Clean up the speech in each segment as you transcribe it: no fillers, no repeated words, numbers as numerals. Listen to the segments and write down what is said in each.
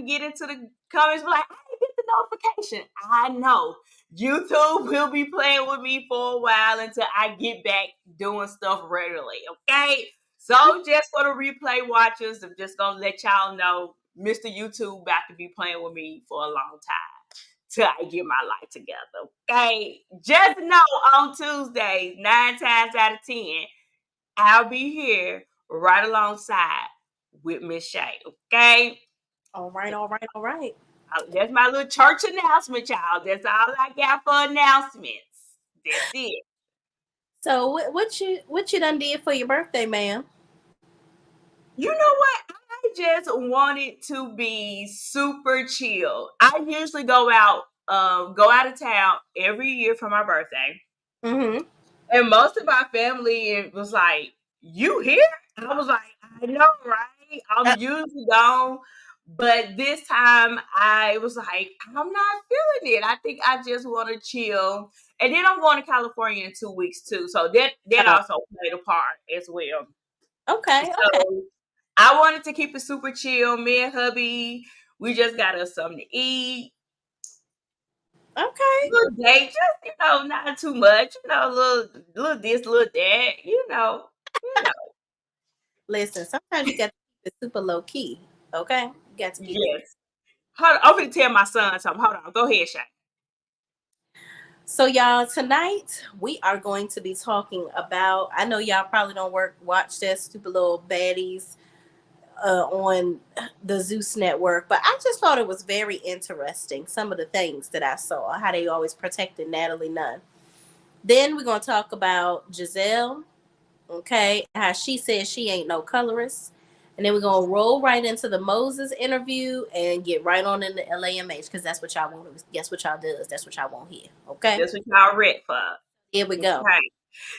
get into the comments, be like, I didn't get the notification. I know. YouTube will be playing with me for a while until I get back doing stuff regularly, okay? So just for the replay watchers, I'm just going to let y'all know Mr. YouTube about to be playing with me for a long time till I get my life together, okay? Just know on Tuesdays, 9 times out of 10, I'll be here right alongside with Miss Shay, okay? All right. That's my little church announcement, y'all. That's all I got for announcements. That's it. So what you done did for your birthday, ma'am? You know what? I just wanted to be super chill. I usually go out of town every year for my birthday. Mm-hmm. And most of my family was like, "You here?" And I was like, "I know, right? I'm usually gone." But this time I was like, I'm not feeling it. I think I just want to chill. And then I'm going to California in 2 weeks too. So that also played a part as well. Okay. So I wanted to keep it super chill. Me and hubby, we just got us something to eat. Okay. Little date, just not too much. Little this, little that. Listen, sometimes you got to keep it super low key. Okay, you got to keep it. Yes. Hold on, I'm going to tell my son something. Hold on. Go ahead, Shay. So, y'all, tonight we are going to be talking about. I know y'all probably don't watch that stupid little baddies on the Zeus network, but I just thought it was very interesting. Some of the things that I saw, how they always protected Natalie Nunn. Then we're gonna talk about Gizelle, okay, how she says she ain't no colorist. And then we're gonna roll right into the Moses interview and get right on into LAMH because that's what y'all want. Guess what y'all does? That's what y'all want here. Okay. That's what y'all ready for. Here we go. Okay.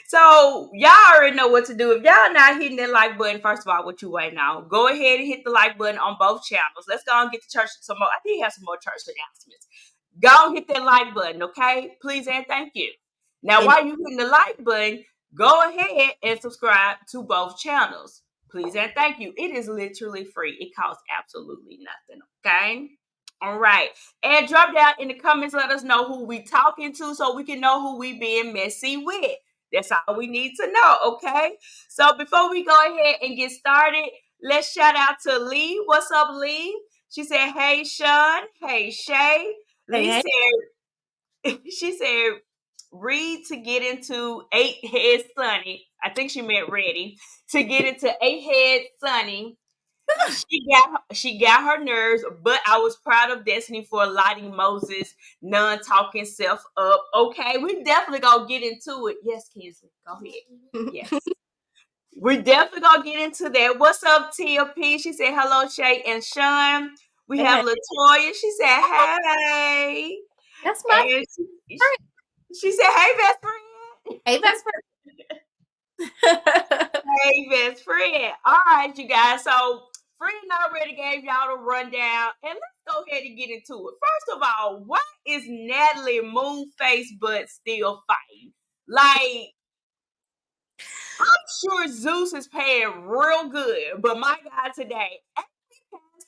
So y'all already know what to do. If y'all not hitting that like button, first of all, what you waiting on? Go ahead and hit the like button on both channels. Let's go and get to church some more. I did have some more church announcements. Go and hit that like button, okay? Please and thank you. Now, And while you hitting the like button, go ahead and subscribe to both channels. Please and thank you. It is literally free. It costs absolutely nothing, okay? All right. And drop down in the comments, let us know who we talking to so we can know who we being messy with. That's all we need to know, okay? So before we go ahead and get started, let's shout out to Lee. What's up, Lee? She said, hey, Sean. Hey, Shay. Lee hey, said, she said, read to get into 8 Head Sunni. I think she meant ready to get into 8 Head Sunni. She got her nerves, but I was proud of Destiny for lighting Moses non-talking self up. Okay, we definitely gonna get into it. Yes, Kinsley, go ahead. Yes, we're definitely gonna get into that. What's up, TLP? She said hello, Shay and Sean. We have hey. Latoya. She said hey, That's my and friend. she said hey, best friend. Hey, best friend. Hey, best friend. All right, you guys. So, friend already gave y'all the rundown, and let's go ahead and get into it. First of all, why is Natalie Moonface but still fighting? Like, I'm sure Zeus is paying real good, but my God, today, past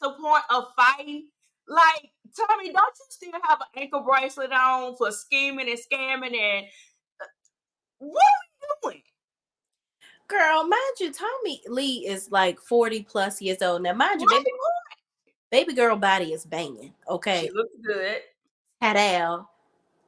the point of fighting, like, Tommie, don't you still have an ankle bracelet on for scheming and scamming? And what are we doing? Girl, mind you, Tommy Lee is like 40 plus years old. Now, mind you, baby girl body is banging. She Okay. looks good. Tadal.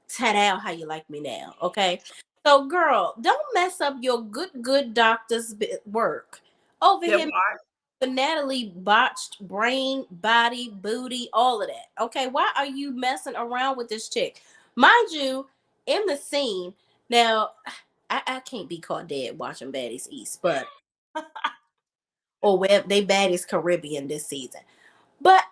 Tadal, how you like me now. Okay. So, girl, don't mess up your good doctor's work over That here. part. For Natalie botched brain, body, booty, all of that. Okay. Why are you messing around with this chick? Mind you, in the scene, now, I can't be caught dead watching Baddies East, but or where they Baddies Caribbean this season. But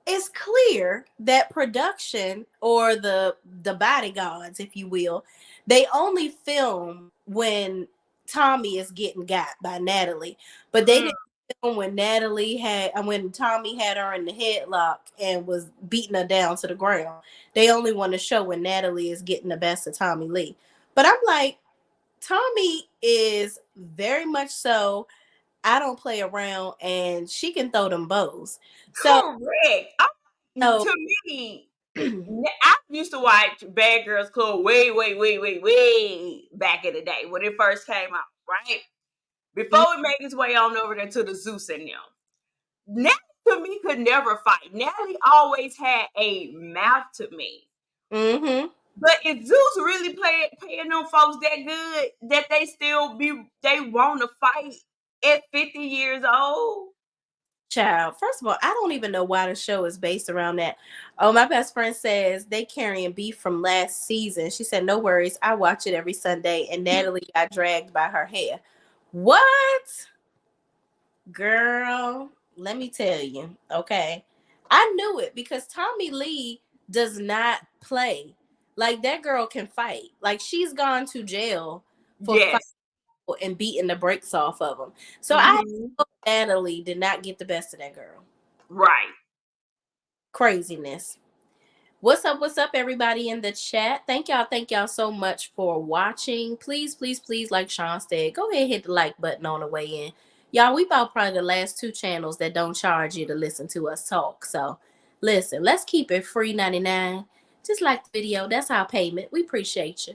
it's clear that production or the bodyguards, if you will, they only film when Tommie is getting got by Natalie, but they didn't film when Tommie had her in the headlock and was beating her down to the ground. They only want to show when Natalie is getting the best of Tommie Lee. But I'm like, Tommie is very much so I don't play around, and she can throw them bows. So, Correct. so To me, I used to watch Bad Girls Club way back in the day when it first came out, right? Before it made its way on over there to the Zeus and them. Natalie to me could never fight. Natalie always had a mouth to me. mm-hmm. But if Zeus really paying them folks that good that they want to fight at 50 years old. Child, first of all, I don't even know why the show is based around that. Oh, my best friend says they carrying beef from last season. She said, "No worries, I watch it every Sunday." And Natalie got dragged by her hair. What, girl? Let me tell you. Okay, I knew it because Tommy Lee does not play. Like that girl can fight. Like she's gone to jail for fighting Yes. and beating the brakes off of them. So I Mm-hmm. know Natalie did not get the best of that girl. Right. Craziness. What's up, everybody in the chat? Thank y'all so much for watching. Please, like Sean said, go ahead and hit the like button on the way in. Y'all, we about probably the last two channels that don't charge you to listen to us talk. So listen, let's keep it free 99. Just like the video. That's our payment. We appreciate you.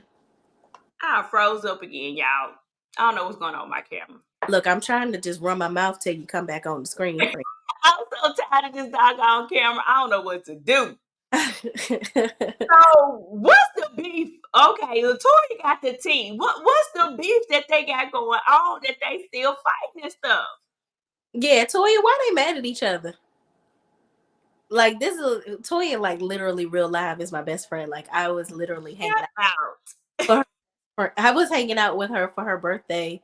I froze up again, y'all. I don't know what's going on with my camera. Look, I'm trying to just run my mouth till you come back on the screen, friend. I'm so tired of this doggone camera. I don't know what to do. So, what's the beef? Okay, Latoya got the tea. What's the beef that they got going on that they still fighting and stuff? Yeah, Toya, why they mad at each other? Like this is Toya, like literally real live is my best friend. Like I was literally hanging out. I was hanging out with her for her birthday.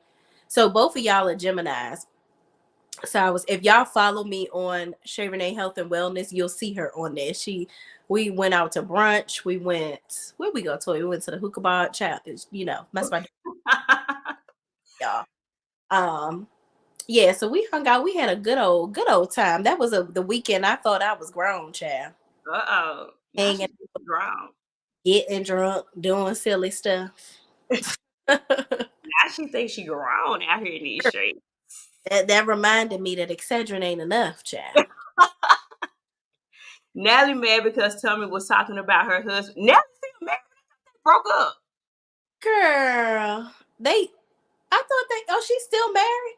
So both of y'all are Geminis. So I was, if y'all follow me on Shay Renee Health and Wellness, you'll see her on there. We went out to brunch. We went, where we go, Toy? We went to the hookah bar. Child, you know, that's my y'all. Yeah, so we hung out. We had a good old time. That was the weekend I thought I was grown, child. Uh-oh. Now Hanging, she's grown. getting drunk, doing silly stuff. Now she thinks she grown out here in these streets. That reminded me that Excedrin ain't enough, child. Natalie mad because Tommy was talking about her husband. Natalie still married. They broke up. Girl, I thought she's still married.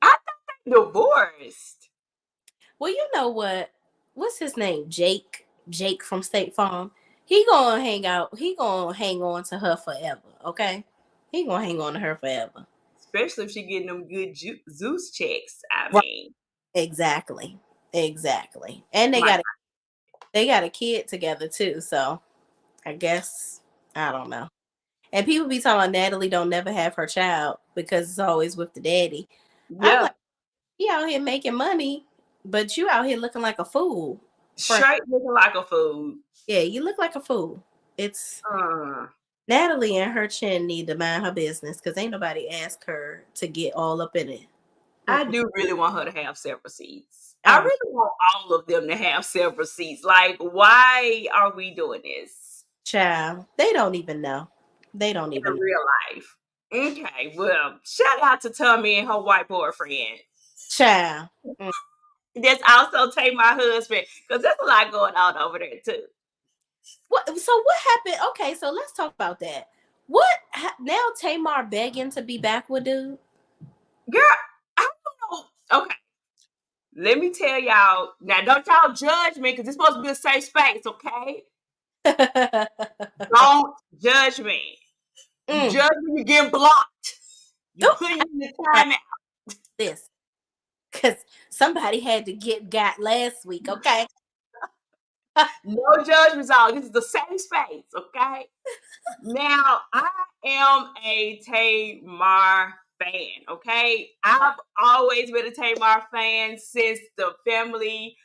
I thought they divorced. Well, you know what? What's his name? Jake from State Farm. He gonna hang out. He gonna hang on to her forever. Okay, he gonna hang on to her forever. Especially if she getting them good Zeus checks. I Right. mean, Exactly. And they my got a kid together too. So I guess I don't know. And people be talking about Natalie don't never have her child because it's always with the daddy. I'm yeah, like, he out here making money, but you out here looking like a fool. straight looking like a fool. Yeah, you look like a fool. It's Uh, Natalie and her chin need to mind her business because ain't nobody asked her to get all up in it. I Mm-mm. do really want her to have separate seats. I I really want all of them to have separate seats. Like, why are we doing this Child, they don't even know. They don't even in know. real life? Okay, well, shout out to Tommy and her white boyfriend. Child. Mm. That's also take my husband because there's a lot going on over there too. So what happened? Okay, so let's talk about that. Now Tamar begging to be back with dude? Girl, I don't know. Okay, let me tell y'all. Now, don't y'all judge me because it's supposed to be a safe space, okay? Don't judge me. You Mm. judge me, you get blocked. You Oh, put in the I time out. this because somebody had to get got last week. Okay. No judgment zone. This is the safe space, okay? Now, I am a Tamar fan, okay? I've always been a Tamar fan since the family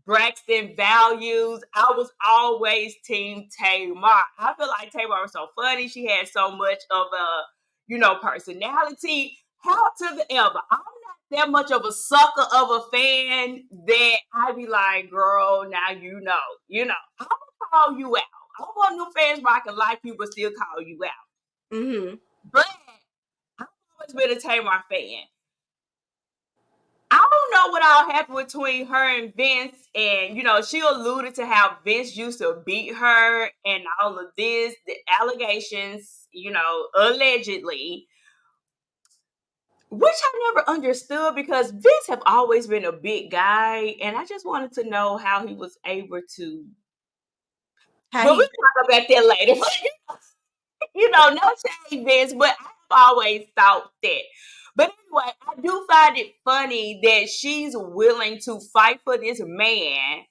Braxton values. I was always team Tamar. I feel like Tamar was so funny. She had so much of a, personality. How to the ever. I'm not that much of a sucker of a fan that I be like, girl, now you know. I'm gonna call you out. I don't want new fans where I can like you but still call you out. Mm-hmm. But I've always been a Tamar fan. I don't know what all happened between her and Vince, and she alluded to how Vince used to beat her and all of this, the allegations, allegedly, which I never understood because Vince have always been a big guy, and I just wanted to know how he was able to. How But we he can talk about that later. No shade, Vince, but I've always thought that. But anyway, I do find it funny that she's willing to fight for this man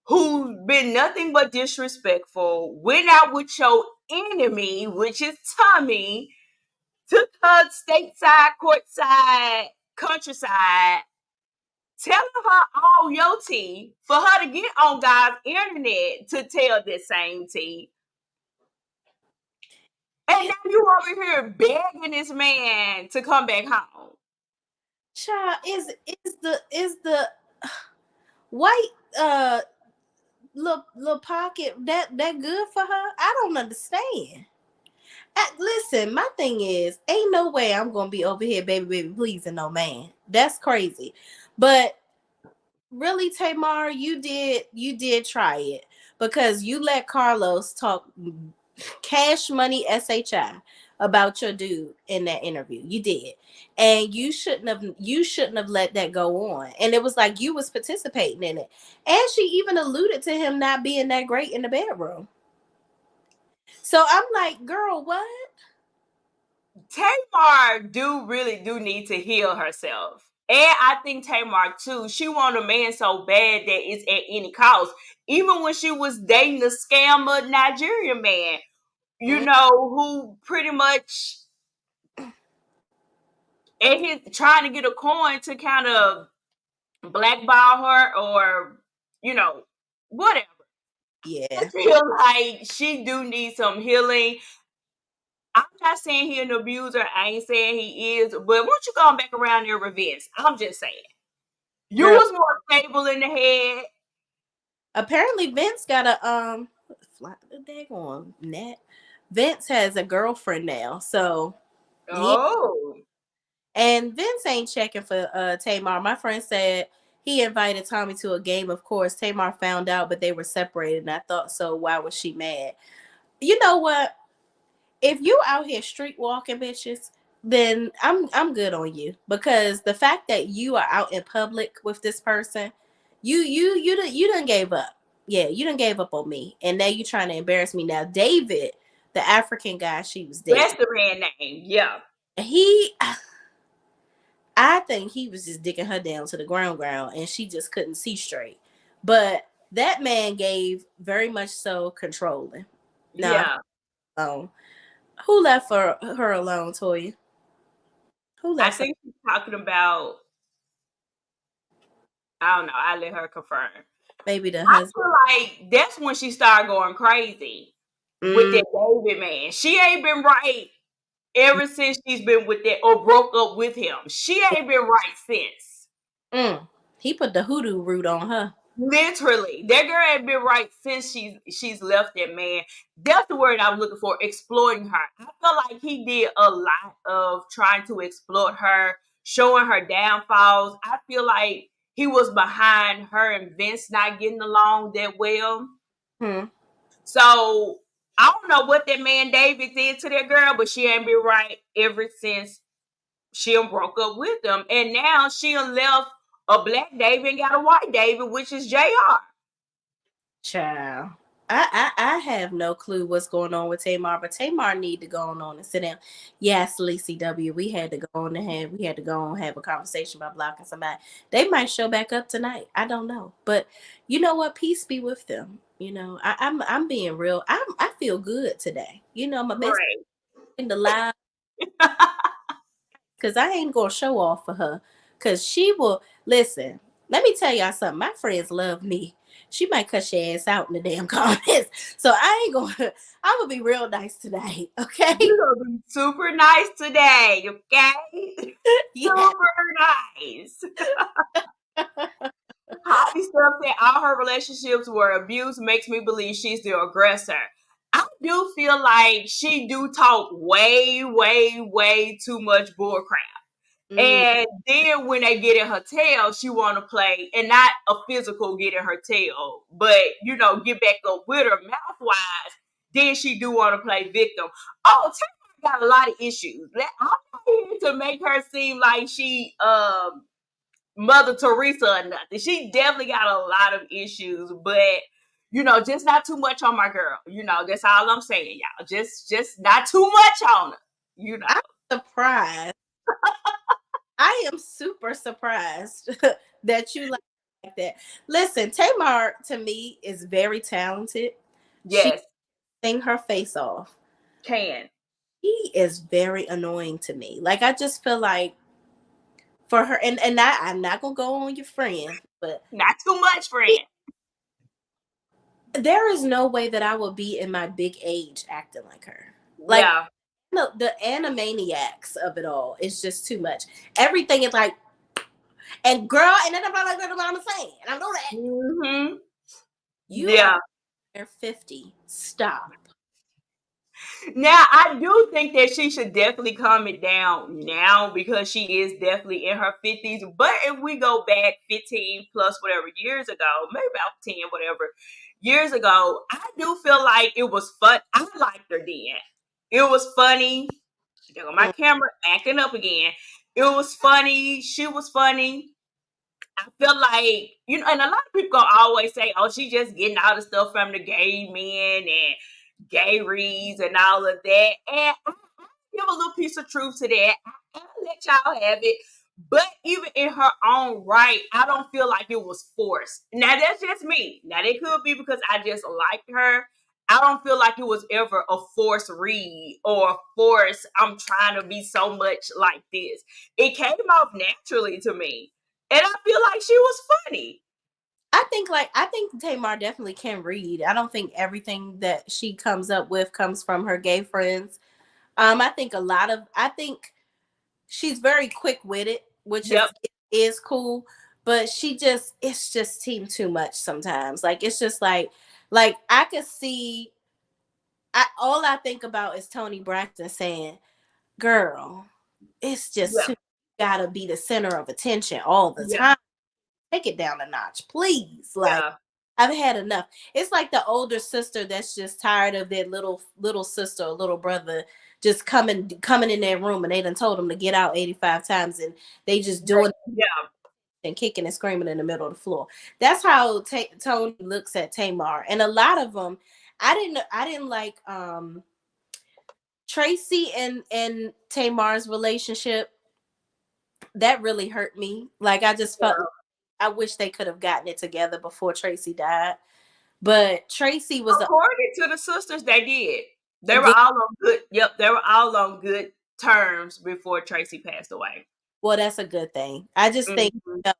who's been nothing but disrespectful, went out with your enemy, which is Tommie, took her stateside, courtside, countryside, telling her all your tea for her to get on God's internet to tell the same tea. And now you over here begging this man to come back home. child is the white little pocket that good for her? I don't understand. Listen, my thing is, ain't no way I'm gonna be over here, baby, pleasing no man. That's crazy. But really, Tamar, you did try it because you let Carlos talk cash money SHI about your dude in that interview. You did. And you shouldn't have let that go on. And it was like you was participating in it. And she even alluded to him not being that great in the bedroom. So I'm like, girl, what? Tamar really do need to heal herself. And I think Tamar too, she want a man so bad that it's at any cost. Even when she was dating the scammer Nigerian man, who pretty much and he's trying to get a coin to kind of blackball her or, whatever. I Yeah. feel like she do need some healing. I'm not saying he an abuser. I ain't saying he is. But once you going back around there with Vince, I'm just saying. You Girl, was more stable in the head. apparently Vince got a fly the daggone net. Vince has a girlfriend now, so he Oh. and Vince ain't checking for Tamar. My friend said he invited Tommie to a game. Of course, Tamar found out, but they were separated, and I thought so. Why was she mad? You know what? If you out here street walking, bitches, then I'm good on you because the fact that you are out in public with this person, you done gave up. Yeah, you done gave up on me, and now you trying to embarrass me. Now, David, the African guy she was That's dating, the man name. Yeah. he, I think he was just digging her down to the ground, and she just couldn't see straight. But that man gave very much so controlling. Now, Yeah. alone. Who left her alone, Toya? Who I left her? think she's talking about, I don't know. I let her confirm. Maybe the I husband. feel like that's when she started going crazy with Mm, that David man. She ain't been right ever since she's been with that or broke up with him. She ain't been right since. mm. He put the hoodoo root on her. Literally, that girl ain't been right since she's left that man. That's the word I'm looking for. Exploiting her. I feel like he did a lot of trying to exploit her, showing her downfalls. I feel like he was behind her and Vince not getting along that well. Hmm. So I don't know what that man David did to that girl, but she ain't been right ever since she broke up with him. And now she left a black David and got a white David, which is JR. Child. I have no clue what's going on with Tamar, but Tamar need to go on and sit down. Yes, Lacey W. We had to go on and have a conversation about blocking somebody. They might show back up tonight. I don't know. But you know what? Peace be with them. I'm being real. I feel good today. My best Great. in the live because I ain't gonna show off for her. Cause she will listen. Let me tell y'all something. My friends love me. She might cut your ass out in the damn comments. So I ain't gonna. I'm gonna be real nice today. Okay. You're gonna be super nice today, okay? Yeah. Super nice. Hobby stuff said all her relationships were abuse makes me believe she's the aggressor. I do feel like she do talk way, way, way too much bullcrap. Mm. And then when they get in her tail, she want to play, and not a physical get in her tail, but get back up with her mouth wise. Then she do want to play victim. Oh, Tamar got a lot of issues. I'm not here to make her seem like she Mother Teresa or nothing. She definitely got a lot of issues, but just not too much on my girl. That's all I'm saying, y'all. Just not too much on her. I'm surprised. I am super surprised that you like that. Listen, Tamar to me is very talented. She Yes, sing her face off. can. He is very annoying to me. Like I just feel like for her, and I'm not gonna go on your friend, but Not too much, friend. there is no way that I will be in my big age acting like her. Like Yeah. the animaniacs of it all is just too much. Everything is like, and girl, and then I'm like what I'm saying, and I know that Mm-hmm. you are Yeah. 50. Stop. Now I do think that she should definitely calm it down now because she is definitely in her 50s. But if we go back 15 plus whatever years ago, maybe about 10, whatever years ago, I do feel like it was fun. I liked her then. It was funny. There go my Mm. camera acting up again. It was funny. She was funny. I feel like, and a lot of people gonna always say, oh, she just getting all the stuff from the gay men and gay reads and all of that. And I give a little piece of truth to that. I'll let y'all have it. But even in her own right, I don't feel like it was forced. Now, that's just me. Now, it could be because I just liked her. I don't feel like it was ever a forced read or a force. I'm trying to be so much like this. It came off naturally to me. And I feel like she was funny. I think Tamar definitely can read. I don't think everything that she comes up with comes from her gay friends. I think she's very quick witted, which Yep. is cool, but it's just seemed too much sometimes. Like it's just like I could see all I think about is Toni Braxton saying, "Girl, it's just Yep. too gotta be the center of attention all the Yep. time. Take it down a notch, please." Like Yeah. I've had enough. It's like the older sister that's just tired of their little sister or little brother just coming in their room and they done told them to get out 85 times and they just doing Yeah. and kicking and screaming in the middle of the floor. That's how Toni looks at Tamar. And a lot of them, I didn't like Tracy and Tamar's relationship. That really hurt me. Like I just felt Yeah. I wish they could have gotten it together before Tracy died. But Tracy was According to the sisters, they did. They a were good. all on good. Yep, they were all on good terms before Tracy passed away. Well, that's a good thing. I just think Mm-hmm.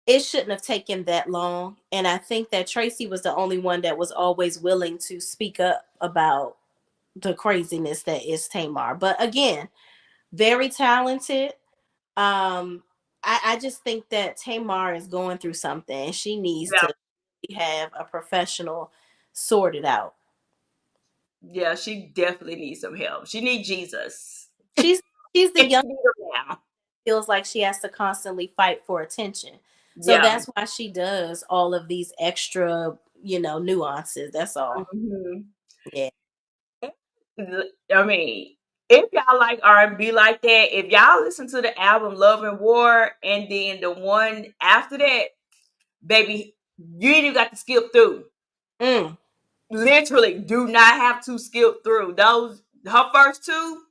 it shouldn't have taken that long. And I think that Tracy was the only one that was always willing to speak up about the craziness that is Tamar. But again, very talented. I just think that Tamar is going through something. She needs Yeah, to have a professional sort it out. yeah, she definitely needs some help. She needs Jesus. She's she's the And young she needs her now. feels like she has to constantly fight for attention. So Yeah. that's why she does all of these extra, nuances. That's all. Mm-hmm. Yeah. I mean, if y'all like R&B like that, if y'all listen to the album Love and War and then the one after that, baby, you ain't even got to skip through. Mm, Literally, do not have to skip through. Those, her first two,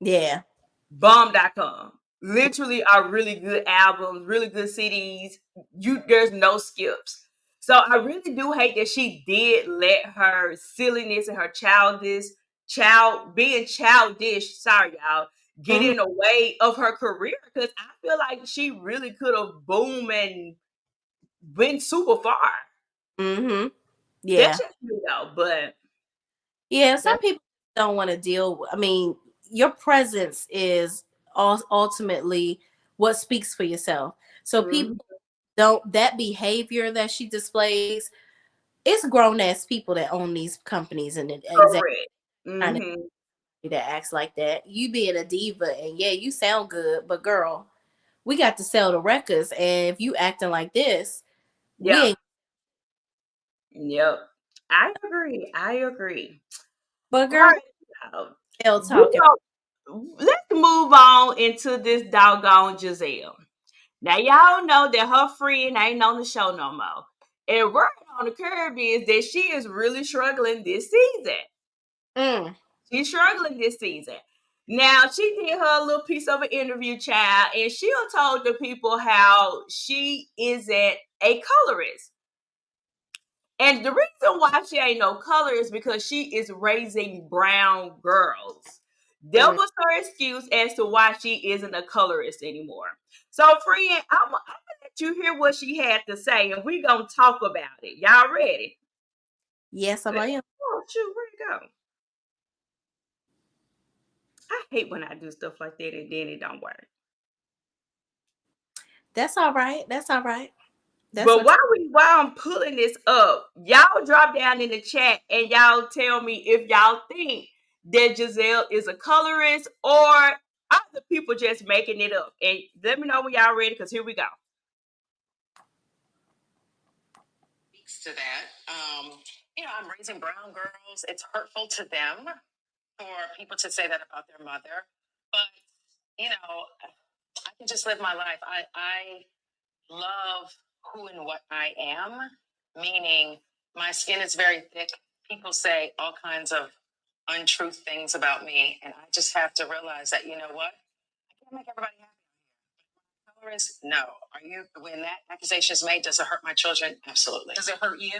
yeah. bomb.com. Literally are really good albums, really good CDs. There's no skips. So I really do hate that she did let her silliness and her being childish, sorry y'all, get Hmm. in the way of her career because I feel like she really could have boomed and went super far. Hmm. That's Yeah. just me though, but Yeah. Some that's people don't want to deal with, I mean, your presence is ultimately what speaks for yourself. So people mhm, don't, that behavior that she displays, it's grown ass people that own these companies and exactly correct. Hmm. that acts like that. You being a diva, and yeah, you sound good, but girl, we got to sell the records, and if you acting like this, we Yep. ain't. Yep. I agree. I agree. But All girl, right. still We talking. let's move on into this doggone Gizelle. Now y'all know that her friend ain't on the show no more. And word on the curb is that she is really struggling this season. Mm. She's struggling this season. Now she did her little piece of an interview, child, and she'll told the people how she isn't a colorist. And the reason why she ain't no color is because she is raising brown girls. That Mm. was her excuse as to why she isn't a colorist anymore. So, friend, I'm gonna let you hear what she had to say, and we're gonna talk about it. Y'all ready? Yes, I am. Oh, shoot, where'd it go? I hate when I do stuff like that and then it don't work. That's all right. That's all right. That's But what. while I'm pulling this up, y'all drop down in the chat and y'all tell me if y'all think that Jazelle is a colorist or are the people just making it up. And let me know when y'all ready, because here we go. Speaks to that. I'm raising brown girls. It's hurtful to them for people to say that about their mother. But, I can just live my life. I love who and what I am, meaning my skin is very thick. People say all kinds of untruth things about me, and I just have to realize that, you know what? I can't make everybody happy. Colorist? No. Are you, when that accusation is made, does it hurt my children? Absolutely. Does it hurt you?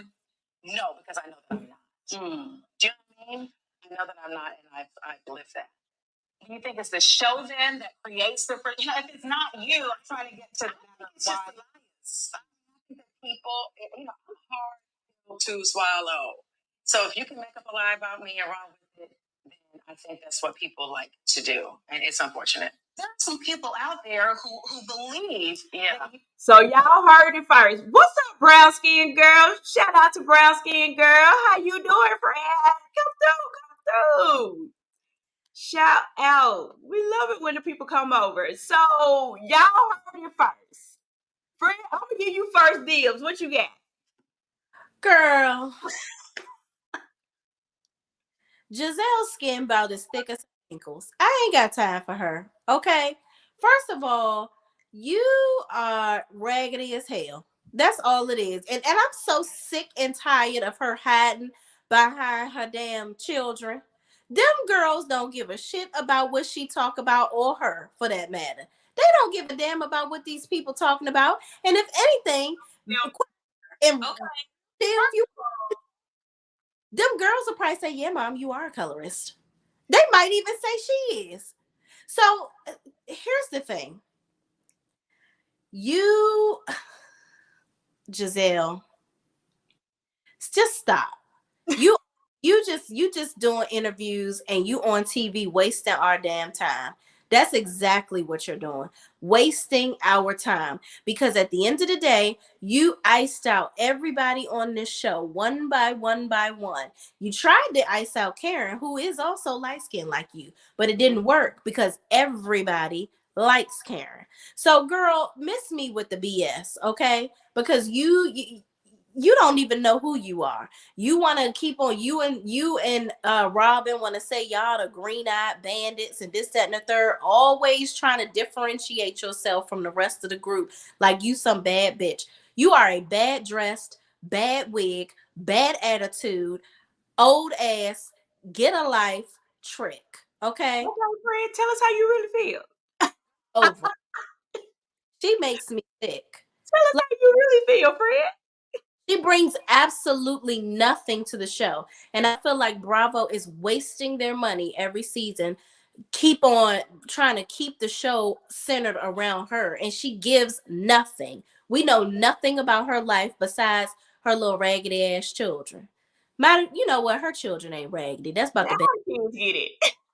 No, because I know that I'm not. Do you know what I mean? I know that I'm not, and I've lived that. Do you think it's the show then that creates the? If it's not you, I'm trying to get to that. It's just the bias. I think that people, I'm hard to swallow. So if you can make up a lie about me and run with it, then I think that's what people like to do, and it's unfortunate. There are some people out there who believe. Yeah. So y'all heard it first. What's up, brown skin girl? Shout out to brown skin girl. How you doing, friend? Come through, come through. Shout out. We love it when the people come over. So y'all heard it first. Friend, I'm gonna give you first dibs. What you got? Girl, Gizelle's skin about as thick as ankles. I ain't got time for her. Okay. First of all, you are raggedy as hell. That's all it is. And I'm so sick and tired of her hiding behind her damn children. Them girls don't give a shit about what she talk about, or her for that matter. They don't give a damn about what these people talking about. And if anything, and Okay. if you them girls will probably say, "Yeah, mom, you are a colorist." They might even say she is. So here's the thing. You, Jazelle, just stop. You you just doing interviews and you on TV wasting our damn time. That's exactly what you're doing. Wasting our time. Because at the end of the day, you iced out everybody on this show one by one by one. You tried to ice out Karen, who is also light-skinned like you, but it didn't work because everybody likes Karen. So girl, miss me with the BS, okay? Because you don't even know who you are. You want to keep on you and Robin want to say y'all the green-eyed bandits and this, that, and the third, always trying to differentiate yourself from the rest of the group like you some bad bitch. You are a bad dressed, bad wig, bad attitude, old ass, get a life trick. Okay? Okay, friend, tell us how you really feel. Over. She makes me sick. Tell us Like, how you really feel, friend. she brings absolutely nothing to the show. And I feel like Bravo is wasting their money every season. Keep on trying to keep the show centered around her. And she gives nothing. We know nothing about her life besides her little raggedy ass children. You know what? Her children ain't raggedy. That's about Now the best. kids get it.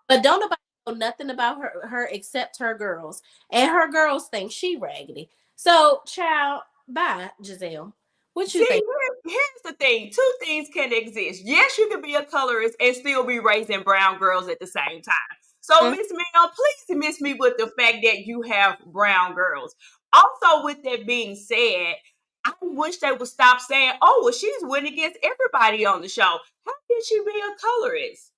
But don't nobody know nothing about her except her girls. And her girls think she raggedy. So, child, bye, Gizelle. What you See, think? here's the thing. Two things can exist. Yes, you can be a colorist and still be raising brown girls at the same time. So, Mm, Miss Mel, please miss me with the fact that you have brown girls. Also, with that being said, I wish they would stop saying, oh, well, she's winning against everybody on the show. How can she be a colorist?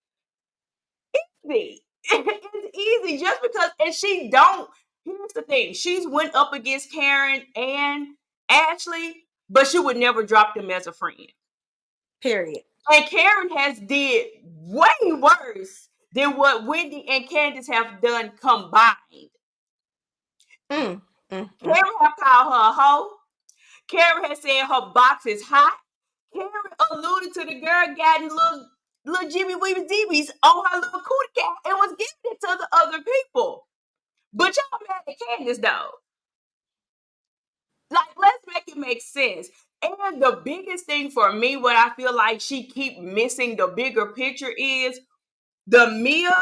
Easy. It's easy just because, and she don't. Here's the thing: she's went up against Karen and Ashley, but she would never drop them as a friend. period. And Karen has did way worse than what Wendy and Candace have done combined. Mm, mm, mm. Karen have called her a hoe. Karen has said her box is hot. Karen alluded to the girl getting little Jimmy Weeby DBs on her little cootie cat and was giving it to the other people. But y'all mad at Candace though. Like, let's make it make sense. And the biggest thing for me, what I feel like she keep missing the bigger picture is the Mia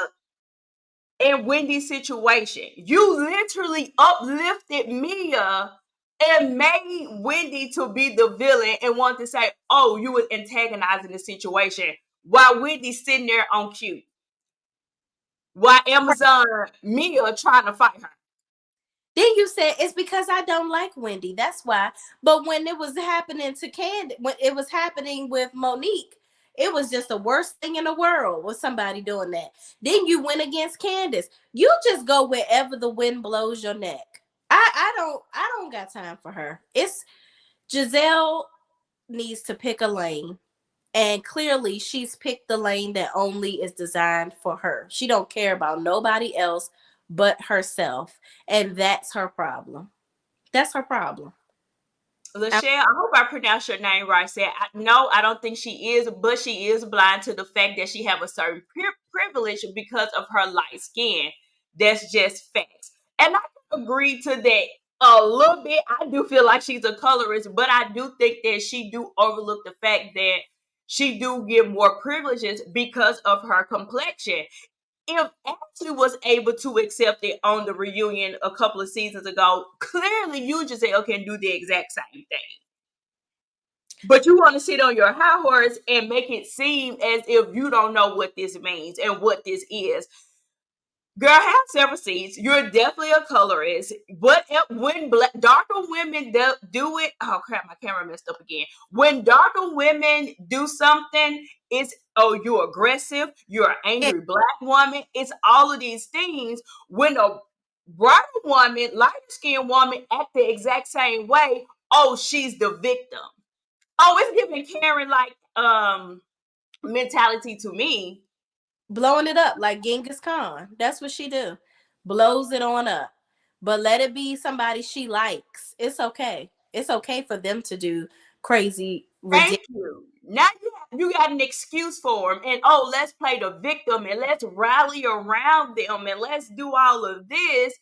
and Wendy situation. You literally uplifted Mia and made Wendy to be the villain and want to say, oh, you was antagonizing the situation while Wendy's sitting there on cue. While Amazon Mia trying to fight her. Then you said it's because I don't like Wendy. That's why. But when it was happening to Candy, when it was happening with Monique, it was just the worst thing in the world with somebody doing that. Then you went against Candace. You just go wherever the wind blows your neck. I don't got time for her. It's Gizelle needs to pick a lane. And clearly she's picked the lane that only is designed for her. She don't care about nobody else but herself. And that's her problem. That's her problem. Lachelle, I hope I pronounced your name right. Said no, I don't think she is, but she is blind to the fact that she have a certain privilege because of her light skin. That's just facts, and I can agree to that a little bit. I do feel like she's a colorist, but I do think that she do overlook the fact that she do get more privileges because of her complexion. If Ashley was able to accept it on the reunion a couple of seasons ago, clearly you, Jazelle, can do the exact same thing. But you want to sit on your high horse and make it seem as if you don't know what this means and what this is. Girl, have several seats. You're definitely a colorist. But when darker women do it, oh crap, my camera messed up again. When darker women do something, it's oh, you're aggressive, you're an angry black woman. It's all of these things. When a brighter woman, lighter skinned woman act the exact same way, oh, she's the victim. Oh, it's giving Karen like mentality to me. Blowing it up like Genghis Khan. That's what she do. Blows it on up. But let it be somebody she likes. It's okay. It's okay for them to do crazy, Thank ridiculous. you. Now you got an excuse for them, and oh, let's play the victim and let's rally around them and let's do all of this.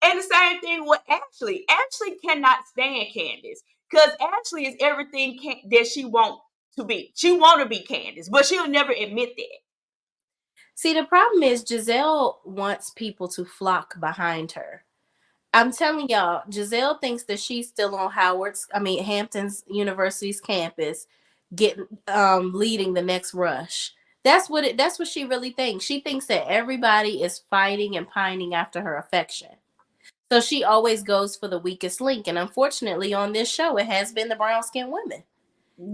And the same thing with Ashley. Ashley cannot stand Candace because Ashley is everything that she wants to be. She want to be Candace, but she'll never admit that. See, the problem is Gizelle wants people to flock behind her. I'm telling y'all, Gizelle thinks that she's still on Hampton's University's campus, getting leading the next rush. That's what she really thinks. She thinks that everybody is fighting and pining after her affection. So she always goes for the weakest link. And unfortunately on this show it has been the brown skinned women.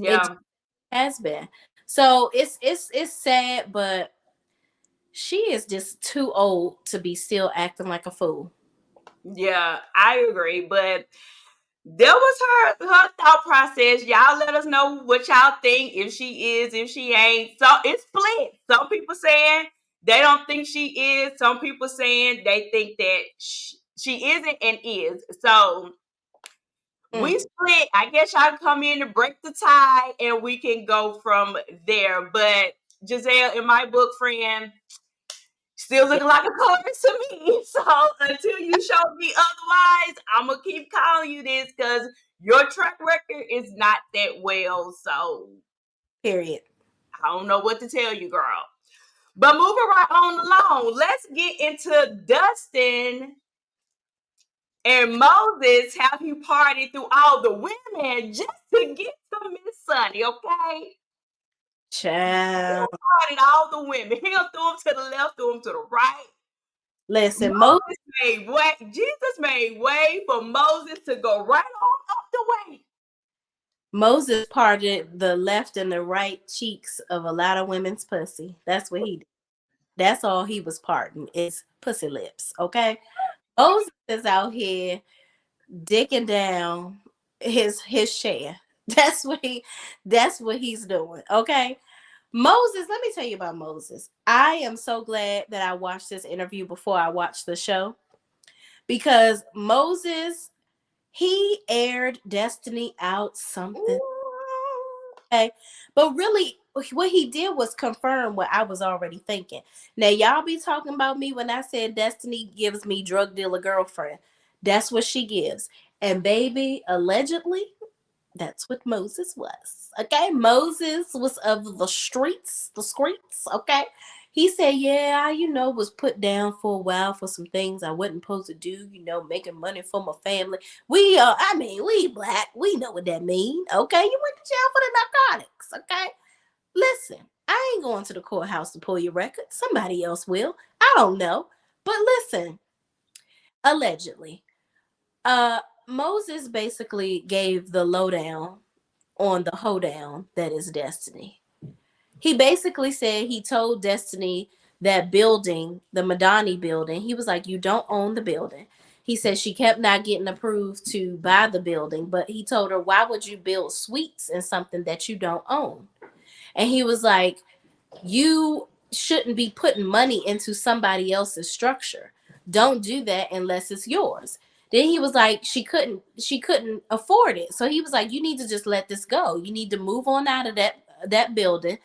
It Yeah, has been. So it's sad, but she is just too old to be still acting like a fool. yeah, I agree. But that was her thought process. Y'all let us know what y'all think. If she is, if she ain't. So it's split. Some people saying they don't think she is. Some people saying they think that she isn't and is. So we split. I guess y'all come in to break the tie and we can go from there. But Jazelle, in my book, friend, still looking like a colorist to me. So until you show me otherwise, I'm gonna keep calling you this because your track record is not that well. So Period. I don't know what to tell you, girl. But moving right on along, let's get into Dustin And Moses, how he partied through all the women just to get to Miss Sunni, okay? Child. He partied all the women. He'll throw them to the left, throw them to the right. Listen, Moses made way. Jesus made way for Moses to go right on up the way. Moses parted the left and the right cheeks of a lot of women's pussy. That's what he did. That's all he was parting is pussy lips. Okay. Moses is out here digging down his share. That's what he's doing. Okay. Moses, let me tell you about Moses. I am so glad that I watched this interview before I watched the show, because Moses, he aired Destiny out something. Okay. But really, what he did was confirm what I was already thinking. Now, y'all be talking about me when I said Destiny gives me drug dealer girlfriend. That's what she gives. And baby, allegedly, that's what Moses was. Okay. Moses was of the streets, okay. He said, yeah, was put down for a while for some things I wasn't supposed to do, making money for my family. We Black. We know what that means. Okay. You went to jail for the narcotics. Okay. Listen, I ain't going to the courthouse to pull your record. Somebody else will. I don't know. But listen, allegedly, Moses basically gave the lowdown on the hoedown that is Destiny. He basically said he told Destiny that building, the Madani building, he was like, you don't own the building. He said she kept not getting approved to buy the building, but he told her, why would you build suites in something that you don't own? And he was like, you shouldn't be putting money into somebody else's structure. Don't do that unless it's yours. Then he was like, she couldn't afford it. So he was like, you need to just let this go. You need to move on out of that building,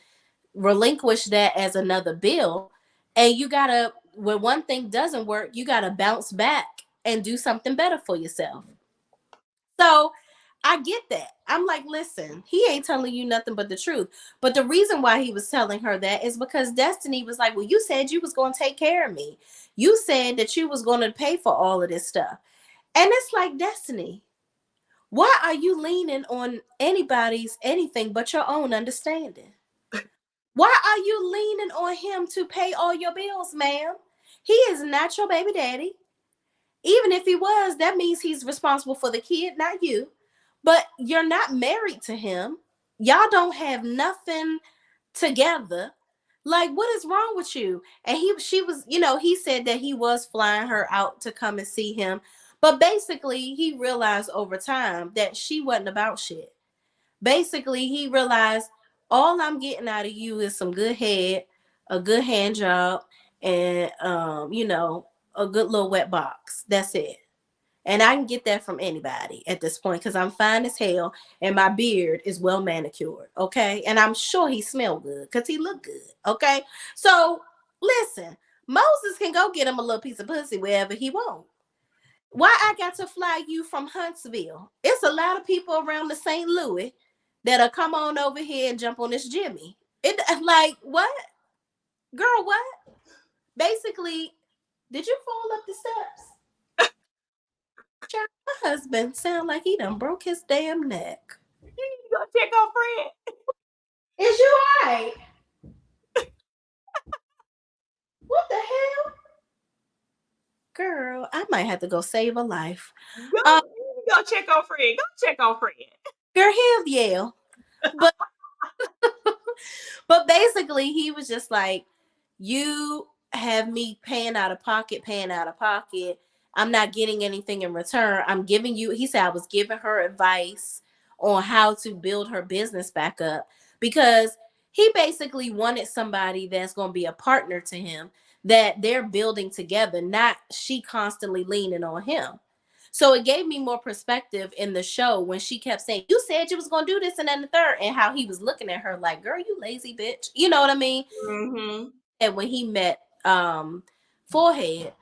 relinquish that as another bill. And you gotta, when one thing doesn't work, you gotta bounce back and do something better for yourself. So I get that. I'm like, listen, he ain't telling you nothing but the truth. But the reason why he was telling her that is because Destiny was like, well, you said you was going to take care of me. You said that you was going to pay for all of this stuff. And it's like, Destiny, why are you leaning on anybody's anything but your own understanding? Why are you leaning on him to pay all your bills, ma'am? He is not your baby daddy. Even if he was, that means he's responsible for the kid, not you. But you're not married to him. Y'all don't have nothing together. Like, what is wrong with you? And she was, he said that he was flying her out to come and see him. But basically, he realized over time that she wasn't about shit. Basically, he realized all I'm getting out of you is some good head, a good hand job, and a good little wet box. That's it. And I can get that from anybody at this point because I'm fine as hell and my beard is well manicured. Okay. And I'm sure he smelled good because he looked good. Okay. So listen, Moses can go get him a little piece of pussy wherever he wants. Why I got to fly you from Huntsville? It's a lot of people around the St. Louis that'll come on over here and jump on this Jimmy. It like what? Girl, what? Basically, did you fall up the steps? Child, my husband sound like he done broke his damn neck. You need to go check on Fred. Is you alright? What the hell? Girl, I might have to go save a life. Go check on Fred. Go check on Fred. Girl, he'll yell. But basically, he was just like, you have me paying out of pocket. I'm not getting anything in return. I'm giving you, he said, I was giving her advice on how to build her business back up because he basically wanted somebody that's going to be a partner to him, that they're building together, not she constantly leaning on him. So it gave me more perspective in the show when she kept saying, you said you was going to do this and then the third, and how he was looking at her like, girl, you lazy bitch. You know what I mean? Mm-hmm. And when he met Forehead,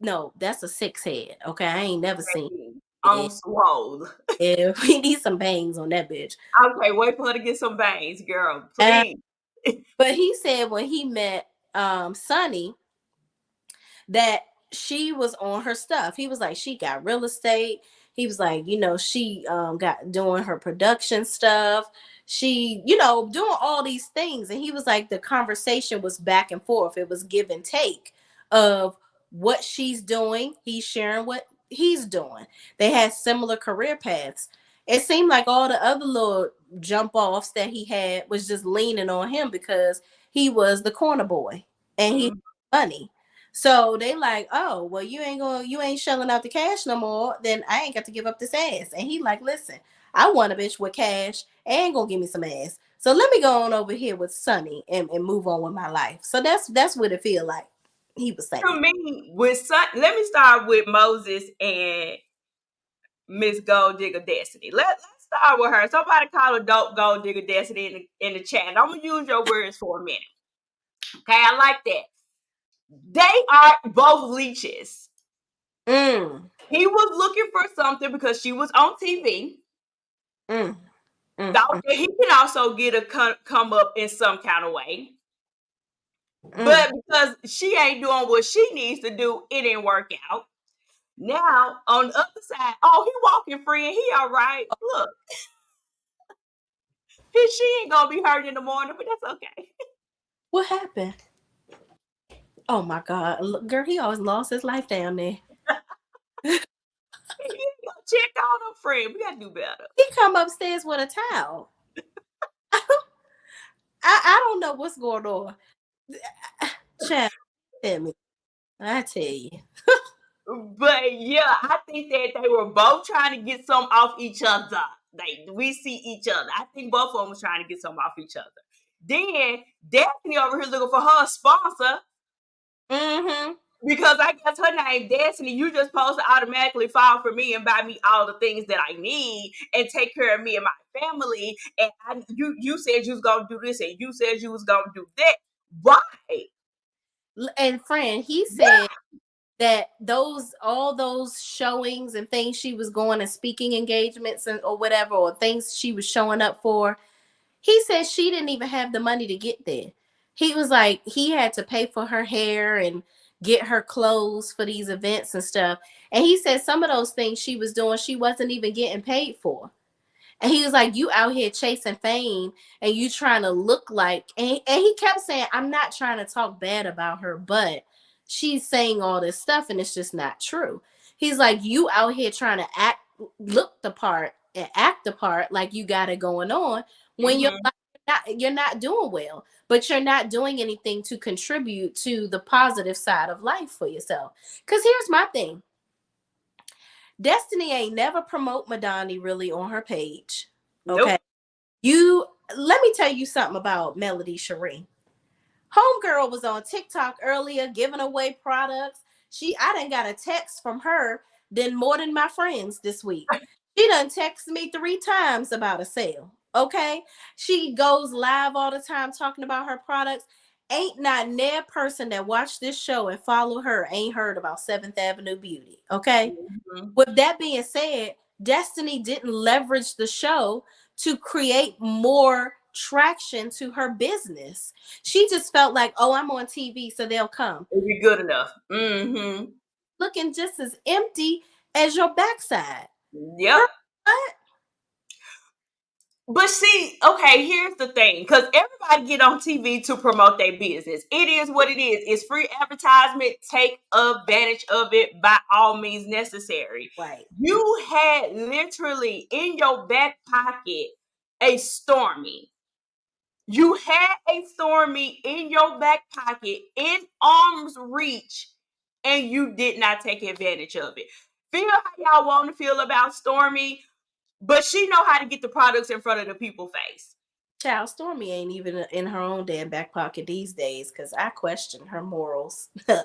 no, that's a 6 head. Okay, I ain't never seen On swole. Yeah, we need some bangs on that bitch. Okay, wait for her to get some bangs, girl. Please. But he said when he met Sunni that she was on her stuff. He was like, she got real estate. He was like, she got doing her production stuff. She, doing all these things. And he was like, the conversation was back and forth. It was give and take of what she's doing. He's sharing what he's doing. They had similar career paths. It seemed like all the other little jump offs that he had was just leaning on him because he was the corner boy and he had money. So they like, oh, well, you ain't shelling out the cash no more, then I ain't got to give up this ass. And he like, listen, I want a bitch with cash and gonna give me some ass. So let me go on over here with Sunni and move on with my life. So that's what it feel like. He was saying. To me, let me start with Moses and Miss Gold Digger Destiny. Let's start with her. Somebody call her dope Gold Digger Destiny in the chat. I'm gonna use your words for a minute. Okay, I like that. They are both leeches. He was looking for something because she was on TV. Thought that he can also get a come up in some kind of way. But because she ain't doing what she needs to do, it didn't work out. Now, on the other side, oh, he walking free and he all right. Look, she ain't gonna be hurt in the morning, but that's okay. What happened? Oh my God, look, girl, he always lost his life down there. Check out her friend. We gotta do better. He come upstairs with a towel. I don't know what's going on. Chat, tell me. I tell you. But yeah, I think that they were both trying to get some off each other. Like we see each other. I think both of them was trying to get some off each other. Then Daphne over here looking for her sponsor. Because I guess her name Destiny, you just supposed to automatically fall for me and buy me all the things that I need and take care of me and my family. And you said you was gonna do this and you said you was gonna do that. Why? And friend, he said that all those showings and things she was going and speaking engagements or whatever, or things she was showing up for, he said she didn't even have the money to get there. He was like, he had to pay for her hair and get her clothes for these events and stuff. And he said some of those things she was doing, she wasn't even getting paid for. And he was like, you out here chasing fame and you trying to look like, and he kept saying, I'm not trying to talk bad about her, but she's saying all this stuff and it's just not true. He's like, you out here trying to look the part and act the part like you got it going on when you're not doing well, but you're not doing anything to contribute to the positive side of life for yourself. Because here's my thing. Destiny ain't never promote Madani really on her page. Okay. Nope. Let me tell you something about Melody Cherie. Homegirl was on TikTok earlier giving away products. I done got a text from her more than my friends this week. She done texted me 3 times about a sale. Okay. She goes live all the time talking about her products. Ain't not near person that watched this show and follow her ain't heard about 7th Avenue Beauty. Okay. With that being said, Destiny didn't leverage the show to create more traction to her business. She just felt like, oh, I'm on TV, so they'll come. It'll be good enough. Looking just as empty as your backside. Yep. What? But see, okay, here's the thing, because everybody get on TV to promote their business. It is what it is. It's free advertisement. Take advantage of it by all means necessary. Right. You had literally in your back pocket a Stormy. You had a Stormy in your back pocket, in arm's reach, and you did not take advantage of it. Feel how y'all want to feel about Stormy, but she know how to get the products in front of the people's face. Child, Stormy ain't even in her own damn back pocket these days because I question her morals. Well,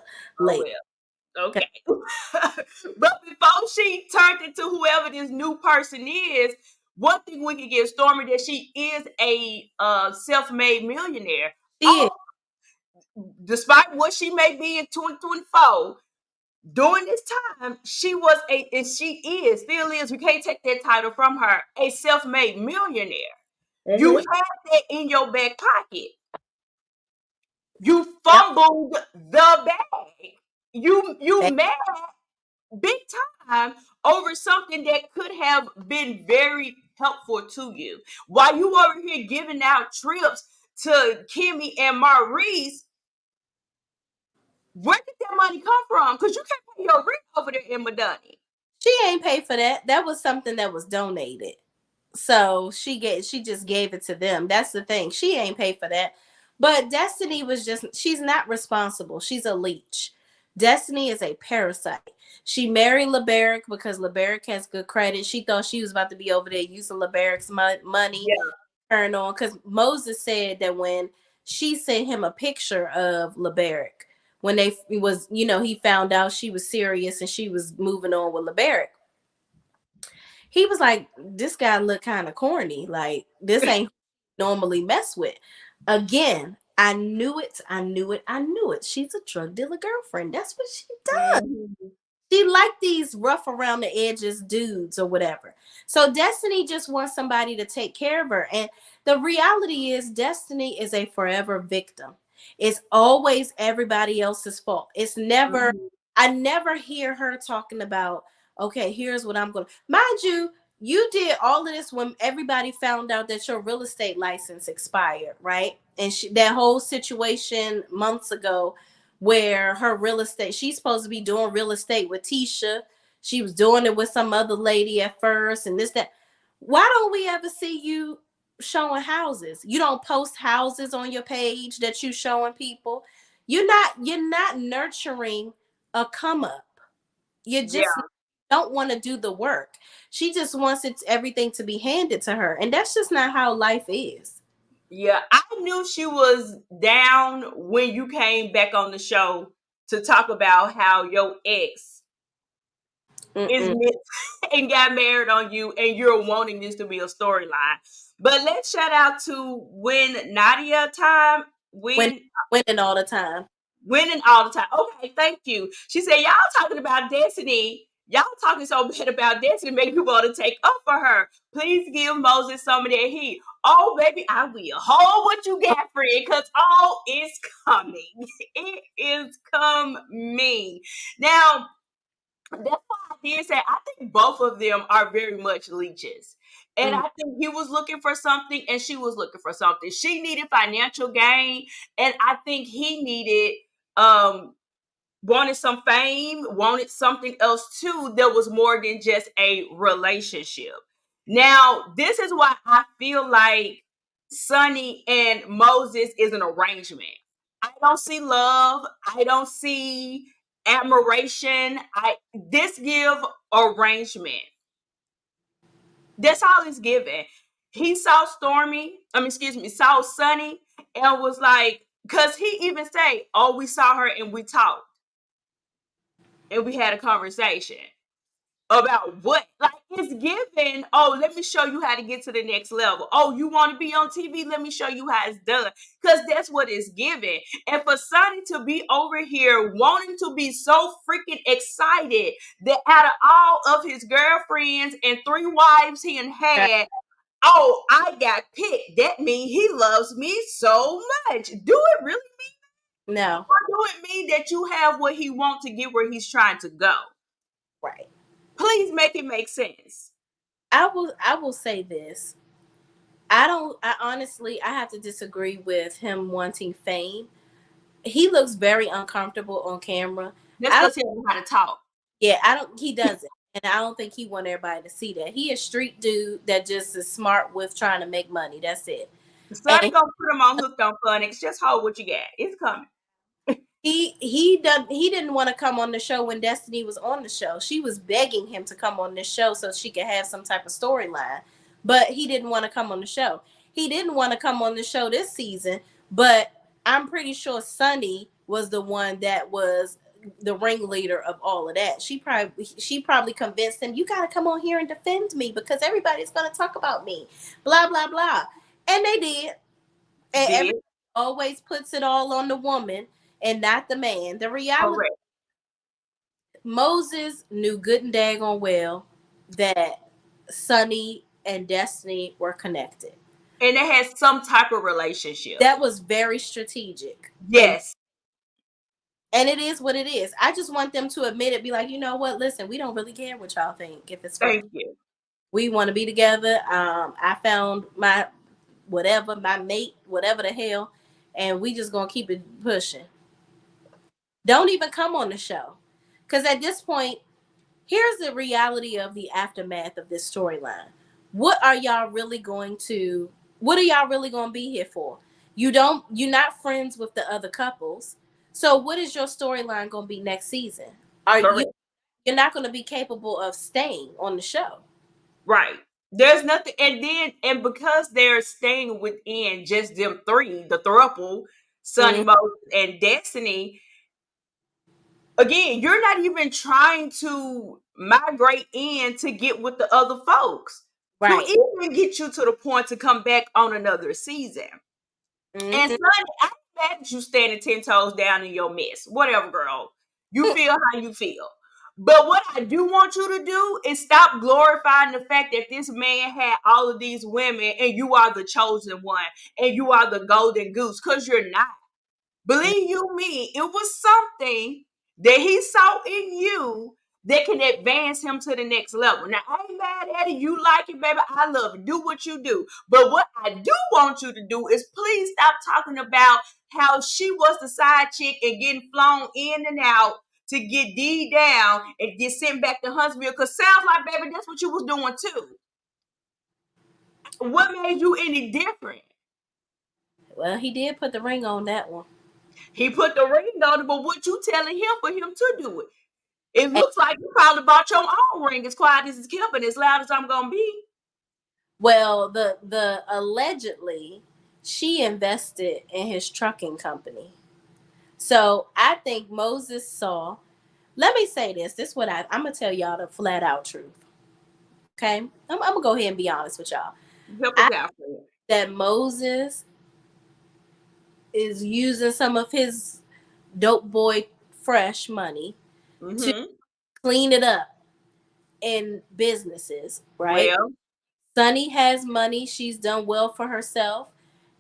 okay. But before she turned into whoever this new person is, one thing we can give Stormy that she is a self-made millionaire. Despite what she may be in 2024, during this time, she was and she still is, we can't take that title from her, a self-made millionaire. You had that in your back pocket. You fumbled the bag. you mad big time over something that could have been very helpful to you. While you over here giving out trips to Kimmy and Maurice, where did that money come from? Because you can't pay your rent over there in Madani. She ain't paid for that. That was something that was donated. So she just gave it to them. That's the thing. She ain't paid for that. But Destiny was just, she's not responsible. She's a leech. Destiny is a parasite. She married LeBaric because LeBaric has good credit. She thought she was about to be over there using LeBaric's money. Yeah. Turn on, because Moses said that when she sent him a picture of LeBaric, when they was, he found out she was serious and she was moving on with LeBaric, he was like, this guy look kind of corny. Like, this ain't normally mess with. Again, I knew it. She's a drug dealer girlfriend. That's what she does. Mm-hmm. She like these rough around the edges dudes or whatever. So Destiny just wants somebody to take care of her. And the reality is Destiny is a forever victim. It's always everybody else's fault. It's never, I never hear her talking about, okay, here's what I'm going to. Mind you, you did all of this when everybody found out that your real estate license expired, right? And that whole situation months ago where her real estate, she's supposed to be doing real estate with Tisha. She was doing it with some other lady at first and this, that. Why don't we ever see you showing houses? You don't post houses on your page that you showing people. You're not nurturing a come up. You just don't want to do the work. She just wants everything to be handed to her. And that's just not how life is. Yeah, I knew she was down when you came back on the show to talk about how your ex is missed and got married on you, and you're wanting this to be a storyline. But let's shout out to Winning all the time. Winning all the time. Okay, thank you. She said, y'all talking about Destiny. Y'all talking so bad about Destiny, make me want to take up for her. Please give Moses some of that heat. Oh, baby, I will. Hold what you got, friend, because all is coming. It is coming. Now, that's why I did say I think both of them are very much leeches. And I think he was looking for something and she was looking for something. She needed financial gain, and I think he needed wanted some fame, wanted something else too that was more than just a relationship. Now, this is why I feel like Sunni and Moses is an arrangement. I don't see love. I don't see admiration. This give arrangement. That's all it's given. He saw saw Sunni and was like, because he even say, oh, we saw her and we talked. And we had a conversation about what, like, it's given. Oh, let me show you how to get to the next level. Oh, you want to be on TV? Let me show you how it's done. Because that's what it's given. And for Sunni to be over here wanting to be so freaking excited that out of all of his girlfriends and 3 wives he had, oh, I got picked. That means he loves me so much. Do it really mean? No. Or do it mean that you have what he wants to get where he's trying to go? Right. Please make it make sense. I will say this. I honestly have to disagree with him wanting fame. He looks very uncomfortable on camera. That's because he doesn't know how to talk. Yeah, he doesn't. And I don't think he want everybody to see that. He a street dude that just is smart with trying to make money. That's it. Sunni gonna put him on Hooked on Phonics. Just hold what you got. It's coming. He didn't want to come on the show when Destiny was on the show. She was begging him to come on this show so she could have some type of storyline. But he didn't want to come on the show. He didn't want to come on the show this season, but I'm pretty sure Sunni was the one that was the ringleader of all of that. She probably convinced him, you got to come on here and defend me because everybody's going to talk about me. Blah, blah, blah. And they did. And everybody always puts it all on the woman and not the man. The reality, Moses knew good and daggone well that Sunni and Destiny were connected. And they had some type of relationship. That was very strategic. Yes. And it is what it is. I just want them to admit it, be like, you know what, listen, we don't really care what y'all think if it's fake. Thank you. We want to be together. I found my whatever, my mate, whatever the hell, and we just gonna keep it pushing. Don't even come on the show. Because at this point, here's the reality of the aftermath of this storyline. What are y'all really going to what are y'all really going to be here for? You're not friends with the other couples. So what is your storyline going to be next season? Are you Correct. you're not going to be capable of staying on the show. Right. There's nothing, and because they're staying within just them three, the throuple, Sunny, Mm, Moses, and Destiny. Again, you're not even trying to migrate in to get with the other folks to right. even get you to the point to come back on another season. And Mm-hmm. Sonny, I'm mad at you standing 10 toes down in your mess. Whatever, girl. You feel how you feel. But what I do want you to do is stop glorifying the fact that this man had all of these women and you are the chosen one and you are the golden goose, because you're not. Believe you me, it was something that he saw in you that can advance him to the next level. Now, I ain't mad at it. You like it, baby. I love it. Do what you do. But what I do want you to do is please stop talking about how she was the side chick and getting flown in and out to get D down and get sent back to Huntsville. Because sounds like, baby, that's what you was doing too. What made you any different? Well, he did put the ring on that one. He put the ring on it, but what you telling him for him to do it? It And, looks like you probably bought your own ring, as quiet as it's kept and as loud as I'm gonna be. well, the allegedly she invested in his trucking company. So I think Moses saw. Let me say this. This is what I'm gonna tell y'all the flat out truth. Okay, I'm gonna go ahead and be honest with y'all. Help I us out for it. that Moses is using some of his dope boy fresh money to Mm-hmm. clean it up in businesses, right? Well, Sunny has money. She's done well for herself,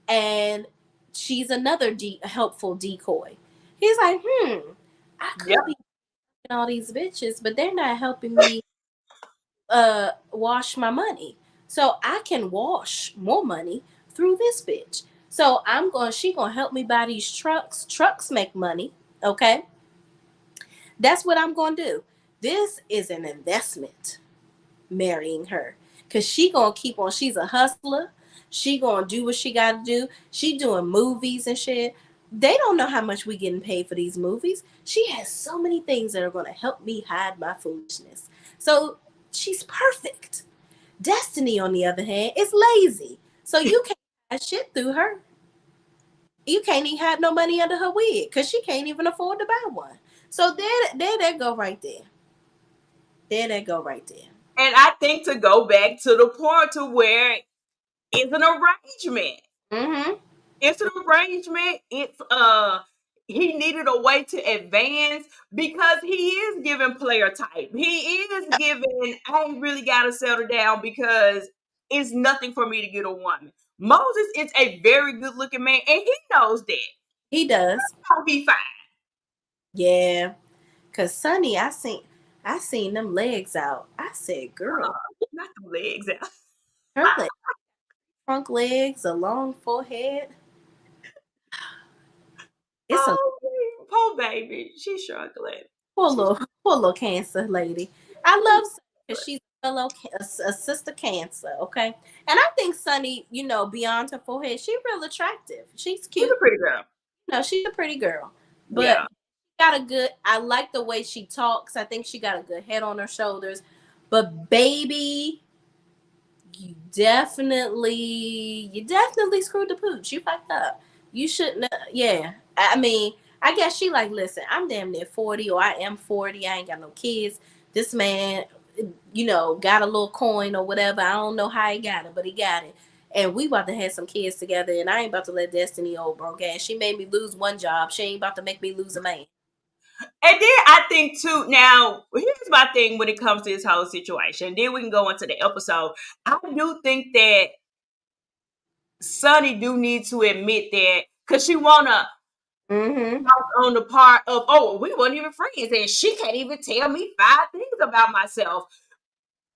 and she's another helpful decoy. He's like, I yep. could be all these bitches, but they're not helping me wash my money. So I can wash more money through this bitch. So she gonna help me buy these trucks. Trucks make money. Okay. That's what I'm gonna do. This is an investment, marrying her. Cause she gonna keep on, she's a hustler. She gonna do what she gotta do. She doing movies and shit. They don't know how much we getting paid for these movies. She has so many things that are gonna help me hide my foolishness. So she's perfect. Destiny, on the other hand, is lazy. So you can't hide shit through her. You can't even hide no money under her wig because she can't even afford to buy one. So there that go right there. There that go right there. And I think to go back to the point to where it's an arrangement. Mm-hmm. It's an arrangement. It's he needed a way to advance because he is giving player type. He is giving, I ain't really gotta settle down because it's nothing for me to get a woman. Moses is a very good looking man, and he knows that. He does. How he fine. Yeah. Cause Sunny, I seen them legs out. I said, girl, Not the legs out. her legs, trunk legs, a long forehead. It's a Oh, poor baby. She's struggling. poor She's little, poor little cancer lady. I love Sunny because she's a fellow, a sister cancer. Okay, and I think Sunny, beyond her forehead, she's real attractive. She's cute. a pretty girl. No, she's a pretty girl, but Yeah. got a good. I like the way she talks. I think she got a good head on her shoulders. But baby, you definitely screwed the pooch. You fucked up. You shouldn't. Yeah. I mean, I guess she like, listen, I'm damn near 40, or I am 40. I ain't got no kids. This man, got a little coin or whatever. I don't know how he got it, but he got it. And we about to have some kids together, and I ain't about to let Destiny old broke ass. She made me lose one job. She ain't about to make me lose a man. And then I think too, now here's my thing when it comes to this whole situation. Then we can go into the episode. I do think that Sunny do need to admit that because she wanna Mm-hmm. On the part of, oh, we weren't even friends, and she can't even tell me 5 things about myself.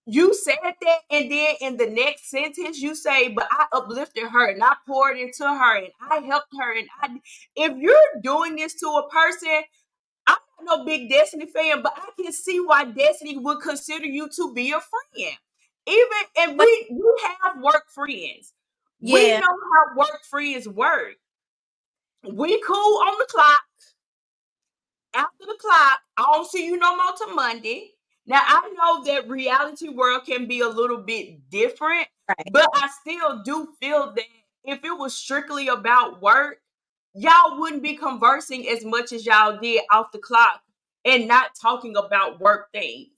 You said that, and then in the next sentence you say, but I uplifted her and I poured into her and I helped her. And if you're doing this to a person, I'm not no big Destiny fan, but I can see why Destiny would consider you to be a friend. Even and But we have work friends. We yeah, know how work friends work. We cool on the clock. After the clock, I don't see you no more till Monday. Now I know that reality world can be a little bit different, right. but I still do feel that if it was strictly about work, y'all wouldn't be conversing as much as y'all did off the clock and not talking about work things.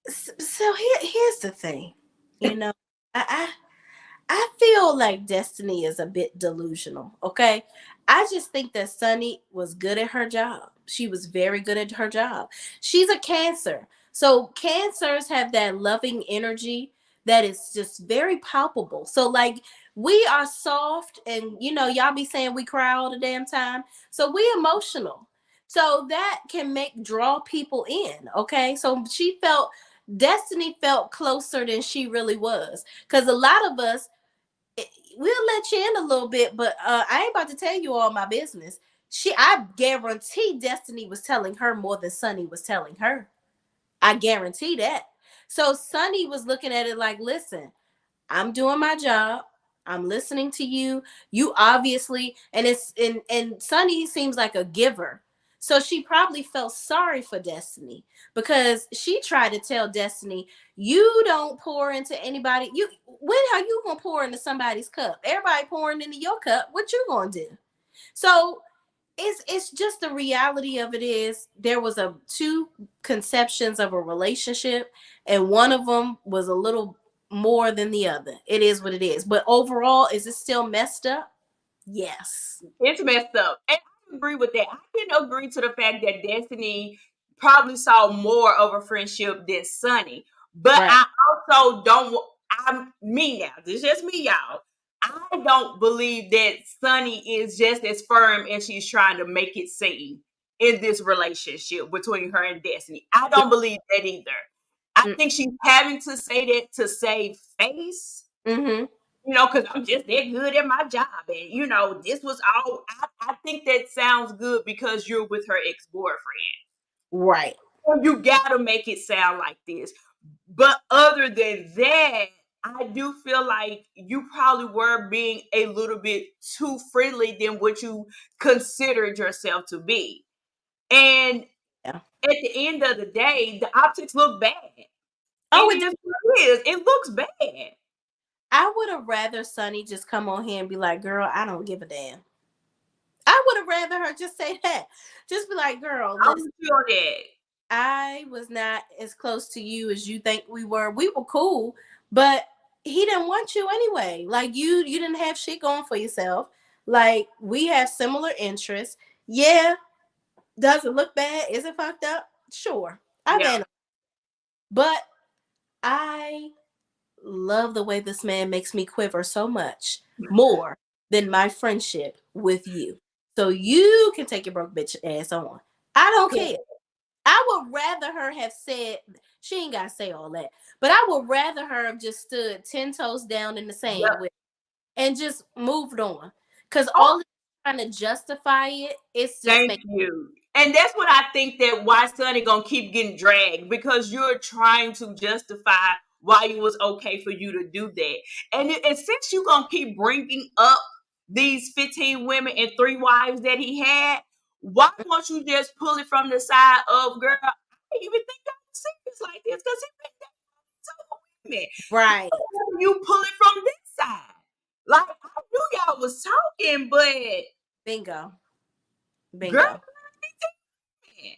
So here's the thing. You know, I feel like Destiny is a bit delusional, okay? I just think that Sunny was good at her job. She was very good at her job. She's a Cancer. So Cancers have that loving energy that is just very palpable. So like we are soft and y'all be saying we cry all the damn time. So we emotional. So that can draw people in, okay? So Destiny felt closer than she really was. Because a lot of us, we'll let you in a little bit, but I ain't about to tell you all my business. I guarantee Destiny was telling her more than Sunny was telling her. I guarantee that. So Sunny was looking at it like, listen, I'm doing my job. I'm listening to you. You obviously, and Sunny seems like a giver. So she probably felt sorry for Destiny because she tried to tell Destiny, you don't pour into anybody. When are you gonna pour into somebody's cup? Everybody pouring into your cup. What you gonna do? So it's just the reality of it is there was two conceptions of a relationship, and one of them was a little more than the other. It is what it is. But overall, is it still messed up? Yes. It's messed up. And I agree with that. I can agree to the fact that Destiny probably saw more of a friendship than Sunny. But Right. I also don't, I'm me now. This is just me, y'all. I don't believe that Sunny is just as firm as she's trying to make it seem in this relationship between her and Destiny. I don't believe that either. I think she's having to say that to save face, Mm-hmm. because I'm just that good at my job. And, this was all, I think that sounds good because you're with her ex boyfriend. Right. You got to make it sound like this. But other than that, I do feel like you probably were being a little bit too friendly than what you considered yourself to be. And Yeah. at the end of the day, the optics look bad. Oh, It is what it is. It looks bad. I would have rather Sunny just come on here and be like, girl, I don't give a damn. I would have rather her just say that. Just be like, girl, I listen, don't feel that. I was not as close to you as you think we were. We were cool, but he didn't want you anyway. Like you didn't have shit going for yourself. Like we have similar interests. Yeah, does it look bad? Is it fucked up? Sure. Yeah. But I love the way this man makes me quiver so much more than my friendship with you. So you can take your broke bitch ass on. I don't care. I would rather her have said, she ain't got to say all that, but I would rather her have just stood 10 toes down in the sand Yeah. and just moved on. Because Oh, all trying to justify it, it's just thank you. And that's what I think that why Sonny gonna keep getting dragged because you're trying to justify why it was okay for you to do that. And since you're gonna keep bringing up these 15 women and 3 wives that he had, why won't you just pull it from the side of, girl, I didn't even think that was serious like this because he been dating so women. right. You pull it from this side. Like I knew y'all was talking, but Bingo. girl, Bingo. man.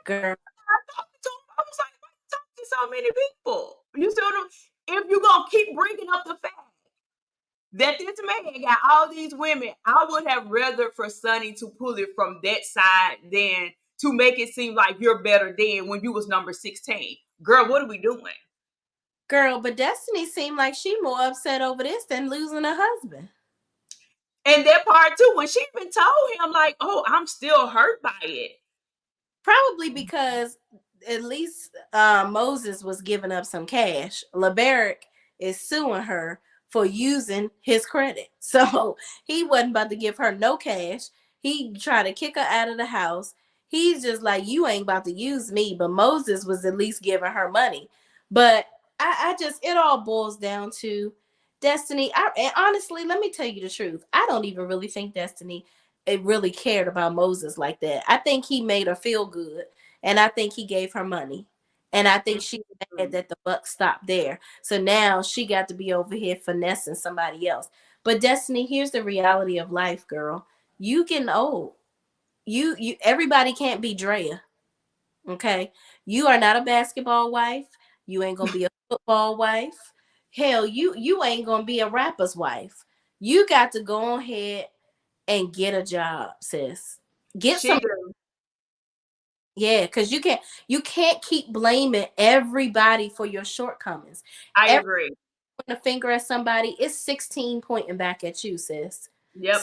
Girl. I talked to him. I was like, why you talking to so many people? You see what I'm If you're gonna keep bringing up the fact that this man got all these women, I would have rather for Sonny to pull it from that side than to make it seem like you're better than when you was number 16. Girl, what are we doing? Girl, but Destiny seemed like she more upset over this than losing a husband. And that part too, when she even told him, like, oh, I'm still hurt by it. Probably because at least Moses was giving up some cash. LeBaric is suing her for using his credit. So he wasn't about to give her no cash. He tried to kick her out of the house. He's just like, you ain't about to use me. But Moses was at least giving her money. But I just, it all boils down to Destiny. And honestly, let me tell you the truth. I don't even really think Destiny it really cared about Moses like that. I think he made her feel good, and I think he gave her money, and I think she's mad that the buck stopped there. So now she got to be over here finessing somebody else. But Destiny, here's the reality of life, girl. You getting old. You everybody can't be Drea. Okay, you are not a basketball wife. You ain't gonna be a football wife. Hell, you ain't gonna be a rapper's wife. You got to go ahead and get a job, sis. Get She some. do. Yeah, because you can't keep blaming everybody for your shortcomings. I Every agree. pointing a finger at somebody, it's 16 pointing back at you, sis. Yep.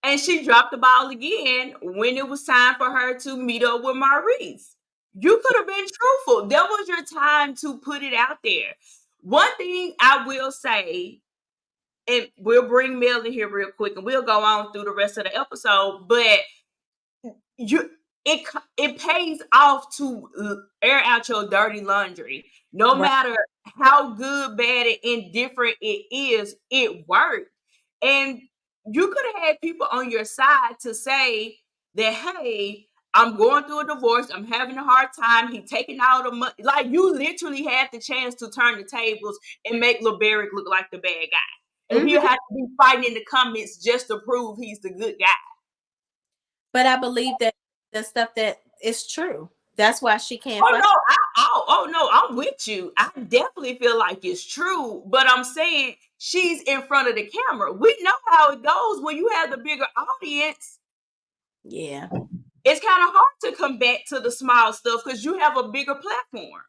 And she dropped the ball again when it was time for her to meet up with Maurice. You could have been truthful. That was your time to put it out there. One thing I will say, and we'll bring Mel in here real quick and we'll go on through the rest of the episode, but you it it pays off to air out your dirty laundry. No Right. matter how good, bad, and indifferent it is, it worked. And you could have had people on your side to say that, hey, I'm going through a divorce. I'm having a hard time. He taking all the money. Like, you literally had the chance to turn the tables and make LeBaric look like the bad guy. And hmm he'll have to be fighting in the comments just to prove he's the good guy. But I believe that the stuff that is true. That's why she can't Oh fight. no, oh no, I'm with you. I definitely feel like it's true, but I'm saying she's in front of the camera. We know how it goes when you have the bigger audience. Yeah, It's kind of hard to come back to the small stuff because you have a bigger platform.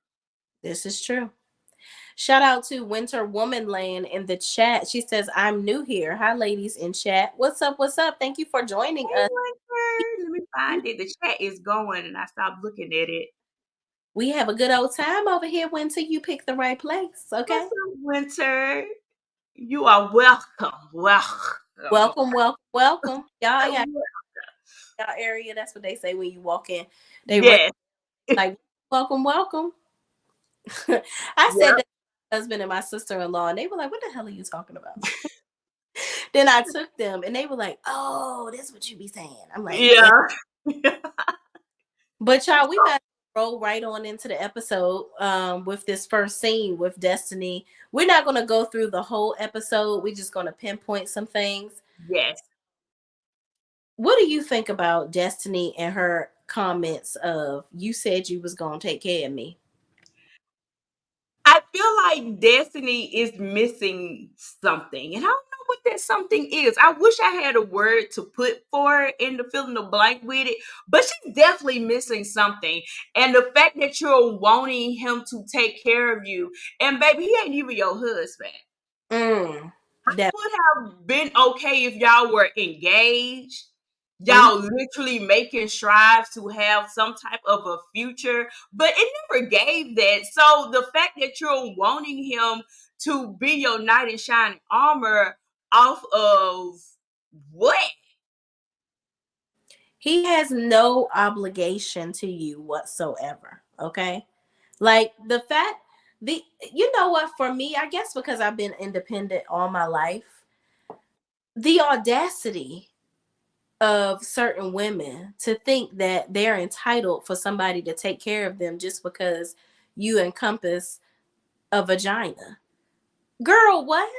this is true. Shout out to Winter Woman Land in the chat. She says, I'm new here. Hi, ladies in chat. What's up? What's up? Thank you for joining Hey, us. Winter, let me find it. The chat is going, and I stopped looking at it. We have a good old time over here, Winter. You picked the right place, What's okay? up, Winter? You are welcome. Welcome. Welcome, welcome, welcome. Y'all area. That's what they say when you walk in. They run Yes. like welcome, welcome. I said Yep. that to my husband and my sister-in-law, and they were like, "What the hell are you talking about?" Then I took them, and they were like, "Oh, that's what you be saying." I'm like, "Yeah." Yeah. But y'all, we better roll right on into the episode with this first scene with Destiny. We're not gonna go through the whole episode. We're just gonna pinpoint some things. Yes. What do you think about Destiny and her comments of you said you was gonna take care of me? I feel like Destiny is missing something, and I don't know what that something is. I wish I had a word to put for it in the fill in the blank with it, but she's definitely missing something. And the fact that you're wanting him to take care of you, and baby, he ain't even your husband. Mm, that Would have been okay if y'all were engaged, mhm. y'all literally making strives to have some type of a future, but it never gave that. So the fact that you're wanting him to be your knight in shining armor off of what? He has no obligation to you whatsoever. Okay. Like the fact the you know what, for me, I guess because I've been independent all my life, the audacity of certain women to think that they're entitled for somebody to take care of them just because you encompass a vagina. Girl, what?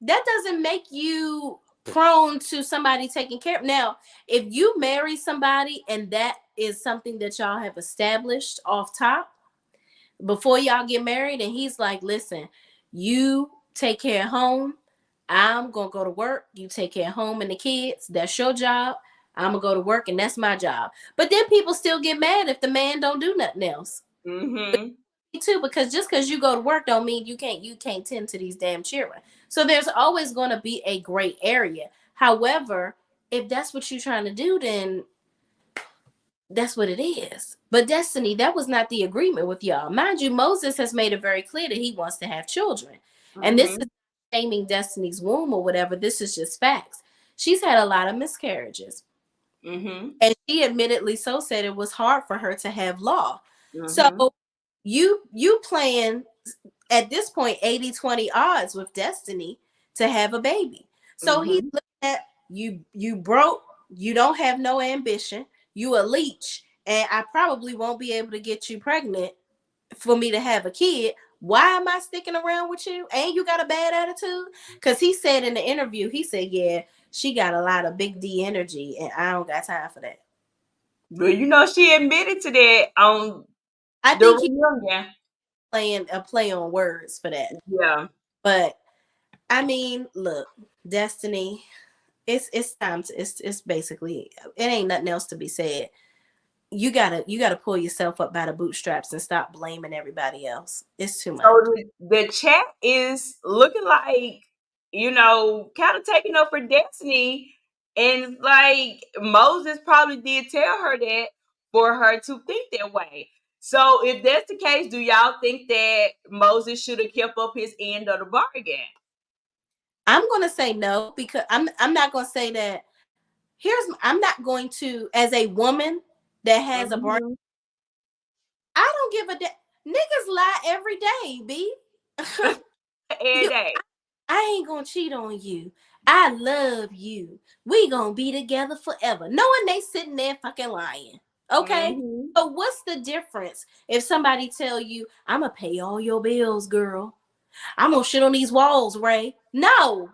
That doesn't make you prone to somebody taking care of. Now, if you marry somebody and that is something that y'all have established off top before y'all get married, and he's like, listen, you take care of home, I'm gonna go to work, you take care of home and the kids, that's your job, I'm gonna go to work and that's my job. But then people still get mad if the man don't do nothing else. Mm-hmm. Me too, because just because you go to work don't mean you can't tend to these damn children. So there's always going to be a gray area. However, if that's what you're trying to do, then that's what it is. But Destiny, that was not the agreement with y'all. Mind you, Moses has made it very clear that he wants to have children. And this is shaming Destiny's womb or whatever. This is just facts. She's had a lot of miscarriages. And she admittedly so said it was hard for her to have law. So you playing at this point 80-20 odds with Destiny to have a baby. So he's looking at you broke, you don't have no ambition, you a leech, and I probably won't be able to get you pregnant for me to have a kid. Why am I sticking around with you? And you got a bad attitude? Because he said in the interview, he said, yeah, she got a lot of big D energy, and I don't got time for that. Well, you know, she admitted to that on I the think he's reunion. playing a play on words for that. Yeah. But I mean, look, Destiny, it's time to it's basically it ain't nothing else to be said. You gotta pull yourself up by the bootstraps and stop blaming everybody else. It's too much. So the chat is looking like, you know, kind of taking up for Destiny. And like Moses probably did tell her that for her to think that way. So if that's the case, do y'all think that Moses should have kept up his end of the bargain? I'm gonna say no, because I'm not gonna say that. I'm not going to, as a woman that has a brain, I don't give a damn. Niggas lie every day, B. Every day. I ain't gonna cheat on you. I love you. We gonna be together forever. Knowing they sitting there fucking lying. Okay? So what's the difference if somebody tell you, I'm gonna pay all your bills, girl. I'm gonna shit on these walls, Ray. No.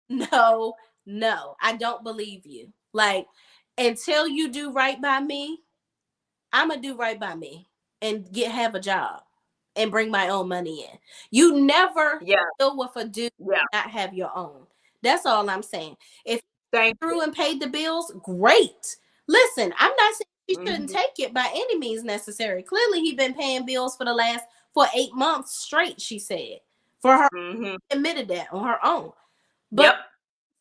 No, I don't believe you. Like, until you do right by me, I'm gonna do right by me and have a job and bring my own money in. You never deal with a dude not have your own. That's all I'm saying. If you through and paid the bills, great. Listen, I'm not saying he shouldn't take it by any means necessary. Clearly, he been paying bills for 8 months straight. She said for her admitted that on her own, but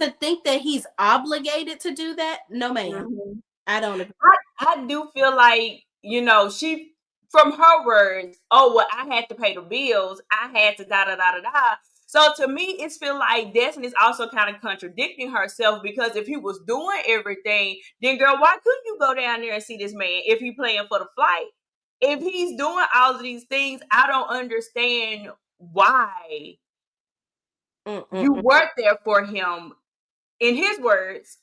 to think that he's obligated to do that, no, ma'am. I don't agree. I do feel like, you know, she, from her words, oh, well, I had to pay the bills. I had to da da da da da. So to me, it feels like Destiny's also kind of contradicting herself, because if he was doing everything, then girl, why couldn't you go down there and see this man if he playing for the flight? If he's doing all of these things, I don't understand why you weren't there for him, in his words,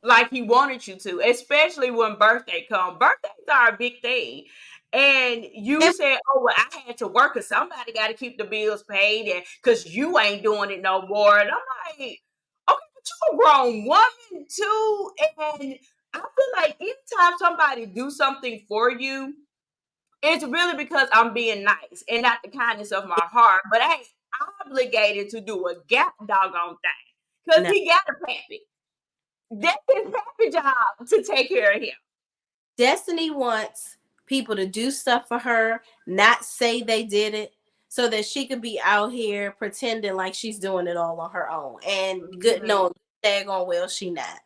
like he wanted you to, especially when birthday come. Birthdays are a big thing. And you said, oh, well, I had to work because somebody got to keep the bills paid, and because you ain't doing it no more. And I'm like, okay, but you a grown woman too. And I feel like anytime somebody do something for you, it's really because I'm being nice and not the kindness of my heart. But I ain't obligated to do a gap doggone thing because he got a pappy. That's his pappy job to take care of him. Destiny wants people to do stuff for her, not say they did it, so that she could be out here pretending like she's doing it all on her own. And good, no, daggone well, she not.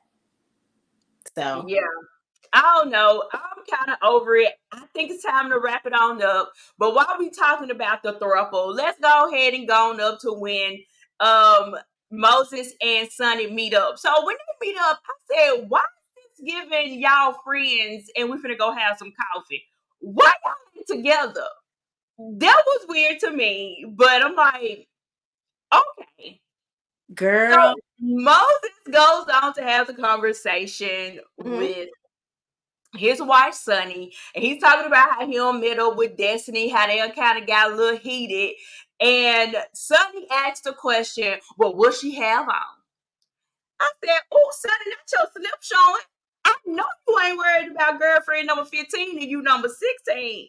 So yeah, I don't know. I'm kind of over it. I think it's time to wrap it on up. But while we talking about the throuple, let's go ahead and go on up to when Moses and Sunni meet up. So when they meet up, I said, why is this giving y'all friends and we finna go have some coffee? Why y'all ain't together? That was weird to me, but I'm like, okay. girl. So Moses goes on to have the conversation with his wife Sunni, and he's talking about how he met up with Destiny, how they kind of got a little heated. And Sunni asked the question, well, what she have on? I said, oh, Sunni, that's your slip showing. I know you ain't worried about girlfriend number 15 and you number 16.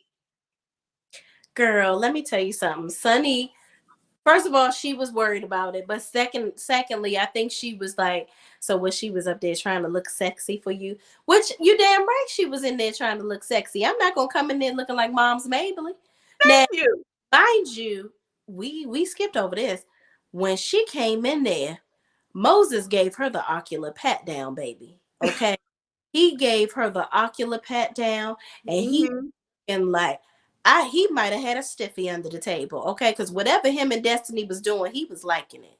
Girl, let me tell you something. Sunni First of all, she was worried about it, but secondly, I think she was like, so when she was up there trying to look sexy for you, which you damn right she was in there trying to look sexy. I'm not gonna come in there looking like Mom's Maybelline. Now, You. mind you, we skipped over this. When she came in there, Moses gave her the ocular pat down, baby. Okay, he gave her the ocular pat down, and he Mm-hmm. and like he might have had a stiffy under the table, okay? Because whatever him and Destiny was doing, he was liking it.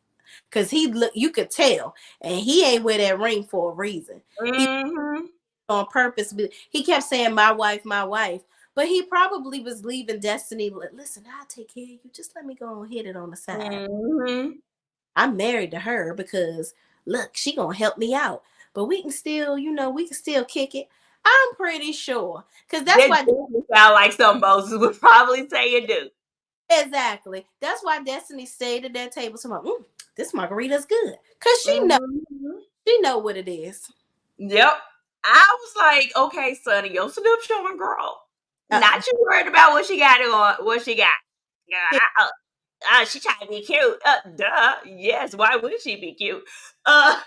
Cause he look, you could tell, and he ain't wear that ring for a reason. He Mm-hmm. on purpose. He kept saying my wife," but he probably was leaving Destiny. Listen, I'll take care of you. Just let me go and hit it on the side. Mm-hmm. I'm married to her because look, she gonna help me out. But we can still, we can still kick it. I'm pretty sure, cause that's That why. doesn't sound like something Moses would probably say and do. Exactly. That's why Destiny stayed at that table. So I'm like, this margarita's good, cause Mm-hmm. she know what it is. Yep. I was like, okay, Sunny, your slip showing, girl. Uh-uh. Not you worried about what she got on, what she got. Yeah, she trying to be cute. Duh. Yes. Why would she be cute? Uh,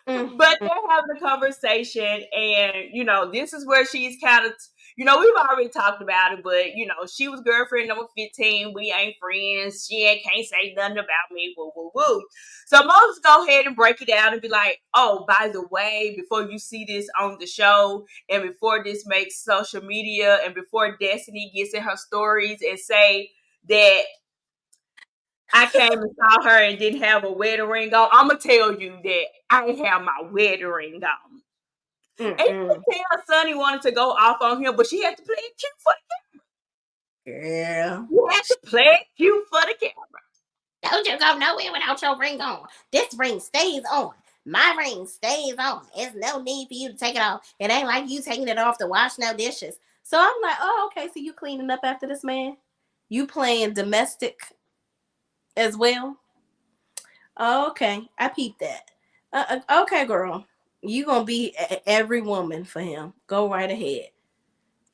Mm, but mm, they're having a conversation, and this is where she's kind of, we've already talked about it, but she was girlfriend number 15. We ain't friends. She can't say nothing about me. Woo woo woo. So Moses go ahead and break it down and be like, oh, by the way, before you see this on the show, and before this makes social media, and before Destiny gets in her stories and say that I came and saw her and didn't have a wedding ring on, I'm gonna tell you that I ain't have my wedding ring on. And you mm. could tell Sunny wanted to go off on him, but she had to play it cute for Girl. the, you had to play it cute for the camera. Don't you go nowhere without your ring on. This ring stays on. My ring stays on. There's no need for you to take it off. It ain't like you taking it off to wash no dishes. So I'm like, oh, okay. So you cleaning up after this man? You playing domestic as well? Oh, okay. I peeped that. Okay, girl. You gonna be every woman for him. Go right ahead.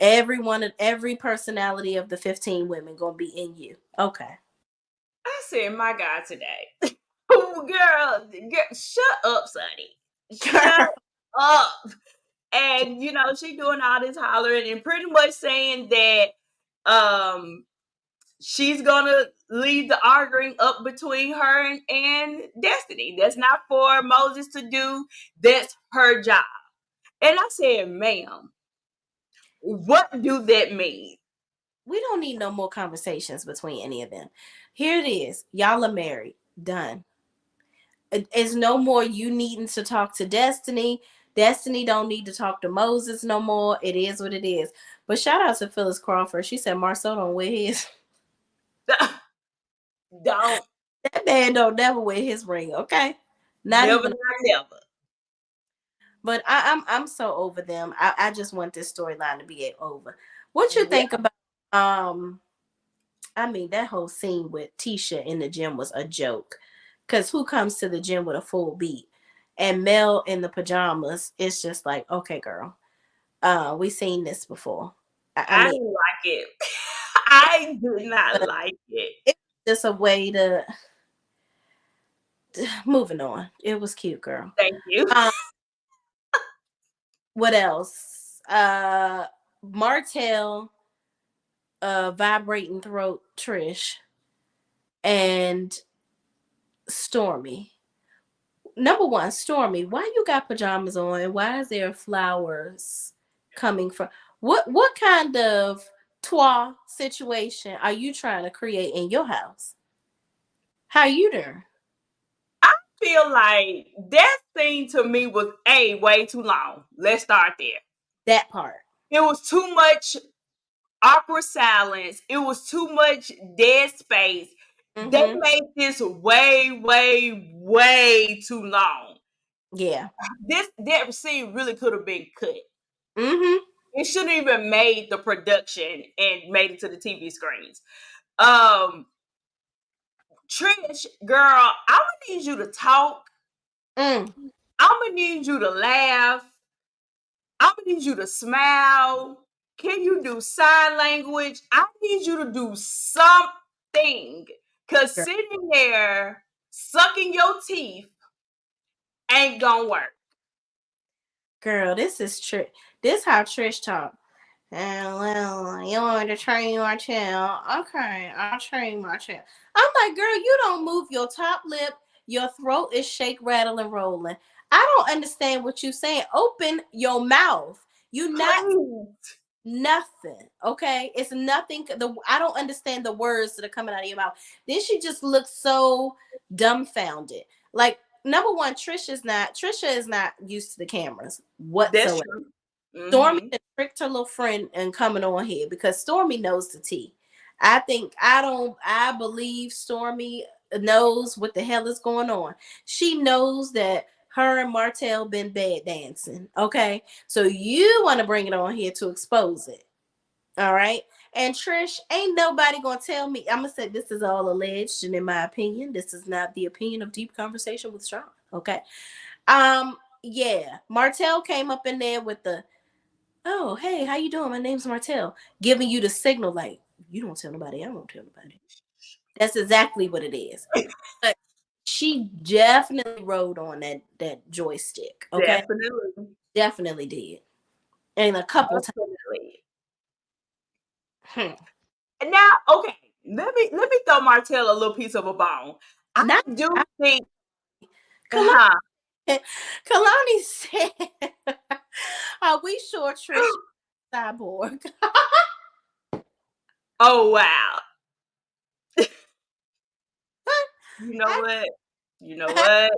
Every personality of the 15 women gonna be in you. Okay. I said, my God, today. Oh, girl, shut up, Sunny. Shut up. And, she doing all this hollering and pretty much saying that she's gonna leave the arguing up between her and Destiny. That's not for Moses to do. That's her job. And I said, ma'am, what do that mean? We don't need no more conversations between any of them. Here it is. Y'all are married. Done. It's no more you needing to talk to Destiny. Destiny don't need to talk to Moses no more. It is what it is. But shout out to Phyllis Crawford. She said Marcel don't wear his. Don't. That man don't never wear his ring. Okay, not Never, even. not never. But I'm so over them. I just want this storyline to be over. What you Yeah, think about um? I mean, that whole scene with Tisha in the gym was a joke. Cause who comes to the gym with a full beat? And Mel in the pajamas, it's just like, okay, girl, we seen this before. I I mean, didn't like it. I did not but like it. it's just a way to moving on. It was cute, girl. Thank you. Um, what else? Martell, vibrating throat, Trish, and Stormy. Number one, Stormy, why you got pajamas on and why is there flowers coming from? What kind of toi situation are you trying to create in your house? How you doing? I feel like that scene to me was way too long. Let's start there. That part. It was too much awkward silence. It was too much dead space. They Mm-hmm. made this way too long. Yeah. That scene really could have been cut. Mm-hmm. It shouldn't even made the production and made it to the TV screens. Um, Trish, girl, I'm gonna need you to talk. Mm. I'm gonna need you to laugh. I'm gonna need you to smile. Can you do sign language? I need you to do something Because sitting there sucking your teeth ain't gonna work. Girl, this is this how Trish talk. Well, you want me to train Martel? Okay, I'll train Martel. I'm like, girl, you don't move your top lip. Your throat is shake, rattle, and rolling. I don't understand what you saying. Open your mouth. You not Please. nothing. Okay, it's nothing. I don't understand the words that are coming out of your mouth. Then she just looks so dumbfounded. Like, number one, Trisha is not used to the cameras That's whatsoever. true. Stormy Mm-hmm. tricked her little friend and coming on here because Stormy knows the tea. I believe Stormy knows what the hell is going on. She knows that her and Martel been bad dancing. Okay. So you want to bring it on here to expose it. All right. And Trish, ain't nobody gonna tell me. I'm gonna say this is all alleged, and in my opinion, this is not the opinion of Deep Conversation with Sean. Okay. Yeah. Martel came up in there with the, oh, hey, how you doing? My name's Martel. Giving you the signal like, you don't tell nobody, I won't tell nobody. That's exactly what it is. But she definitely rode on that joystick. Okay. Definitely. Definitely did. And a couple times. Definitely. Now, okay, let me throw Martell a little piece of a bone. I Not do I, think, Kalani, huh? Kalani said, are we sure Trish is cyborg? Oh wow. You know I, what? You know what?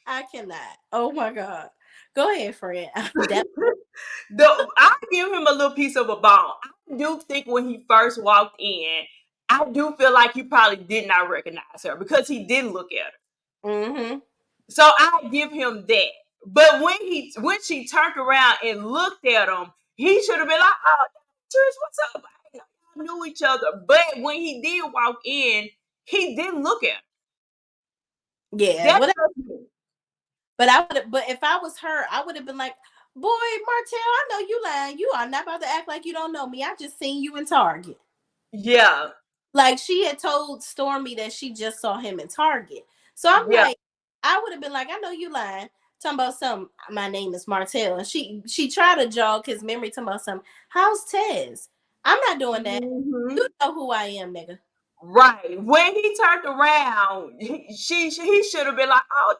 I cannot. Oh my God. Go ahead, friend. That I give him a little piece of a bone. I do think when he first walked in, I do feel like he probably did not recognize her because he didn't look at her. mm-hmm. So I give him that. But when she turned around and looked at him, he should have been like, "Oh, Trish, what's up?" I knew each other. But when he did walk in, he didn't look at her. Yeah, That's what just me. but if I was her, I would have been like, boy, Martell, I know you lying. You are not about to act like you don't know me. I just seen you in Target. Yeah. Like, she had told Stormy that she just saw him in Target. So I'm Yeah. like, I would have been like, I know you lying. Talking about some, my name is Martell. And she tried to jog his memory, talking about some, how's Tez? I'm not doing that. Mm-hmm. You know who I am, nigga. Right. When he turned around, he should have been like, "Oh,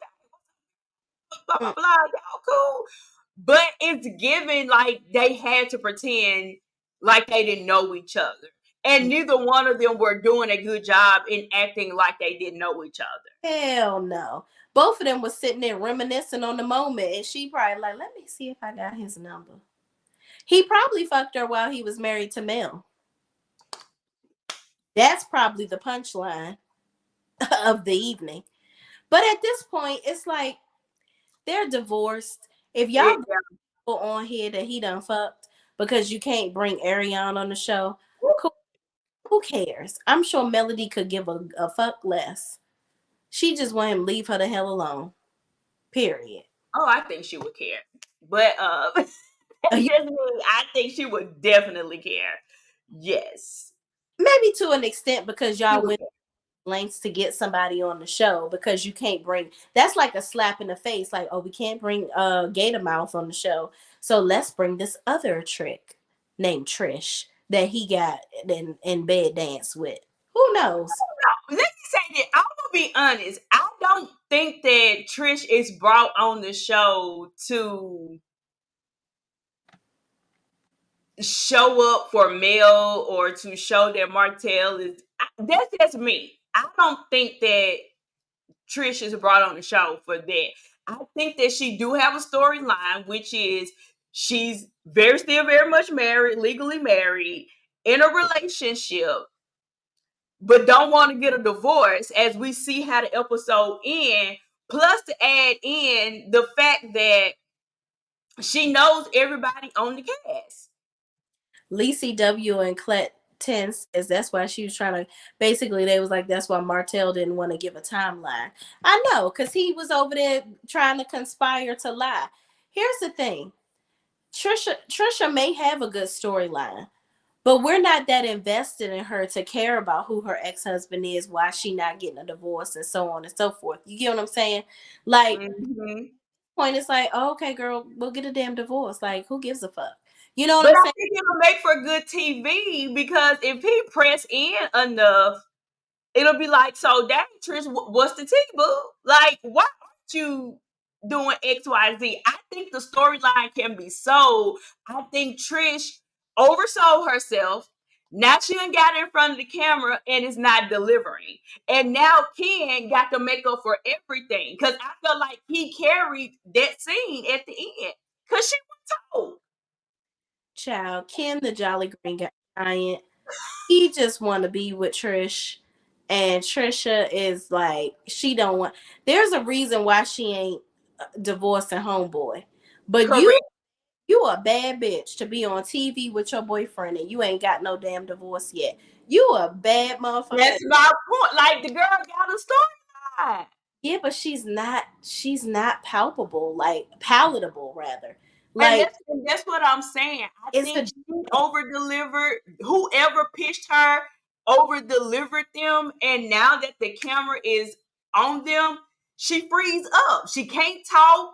blah blah Mm, blah, y'all cool." But it's given like they had to pretend like they didn't know each other, and neither one of them were doing a good job in acting like they didn't know each other. hell no. Both of them was sitting there reminiscing on the moment, and she probably like, let me see if I got his number. He probably fucked her while he was married to Mel. That's probably the punchline of the evening. But at this point, it's like they're divorced. If y'all Yeah. go on here that he done fucked because you can't bring Ariane on the show, who cares? I'm sure Melody could give a fuck less. She just want him to leave her the hell alone. Period. Oh, I think she would care, but You just me, I think she would definitely care. Yes, maybe to an extent because she y'all would went care. lengths to get somebody on the show because you can't bring that's like a slap in the face, like, oh, we can't bring Gator Mouth on the show, so let's bring this other trick named Trish that he got in bed dance with. Who knows? Let me say that I'm gonna be honest. I don't think that Trish is brought on the show to show up for Mel or to show that Martell is. That's just me. I don't think that Trish is brought on the show for that. I think that she do have a storyline, which is she's still very much married, legally married, in a relationship, but don't want to get a divorce, as we see how the episode end. Plus, to add in the fact that she knows everybody on the cast. Lacey W and Clet 10 says that's why she was trying to, basically they was like, that's why Martell didn't want to give a timeline. I know, because he was over there trying to conspire to lie. Here's the thing. Trisha may have a good storyline, But we're not that invested in her to care about who her ex-husband is, why she not getting a divorce, and so on and so forth. You get what I'm saying? Like, Mm-hmm. point it's like, oh, okay, girl, we'll get a damn divorce. Like, who gives a fuck? You know what But I'm I saying? think it'll make for good TV because if he press in enough, it'll be like, so dang, Trish, what's the tea, boo? Like, why aren't you doing X, Y, Z? I think the storyline can be sold. I think Trish oversold herself. Now she done got in front of the camera and is not delivering. And now Ken got to make up for everything. Because I felt like he carried that scene at the end. Because she was told. Child, Ken the Jolly Green Giant, he just want to be with Trish, and Trisha is like, she don't want. There's a reason why she ain't divorcing homeboy, but Correct. you a bad bitch to be on TV with your boyfriend and you ain't got no damn divorce yet. You a bad motherfucker. That's my point. Like, the girl got a storyline. Yeah, but she's not palpable, like palatable rather. And Like, that's what I'm saying. I it's think a she over delivered. Whoever pitched her over delivered them, and now that the camera is on them, she frees up. She can't talk.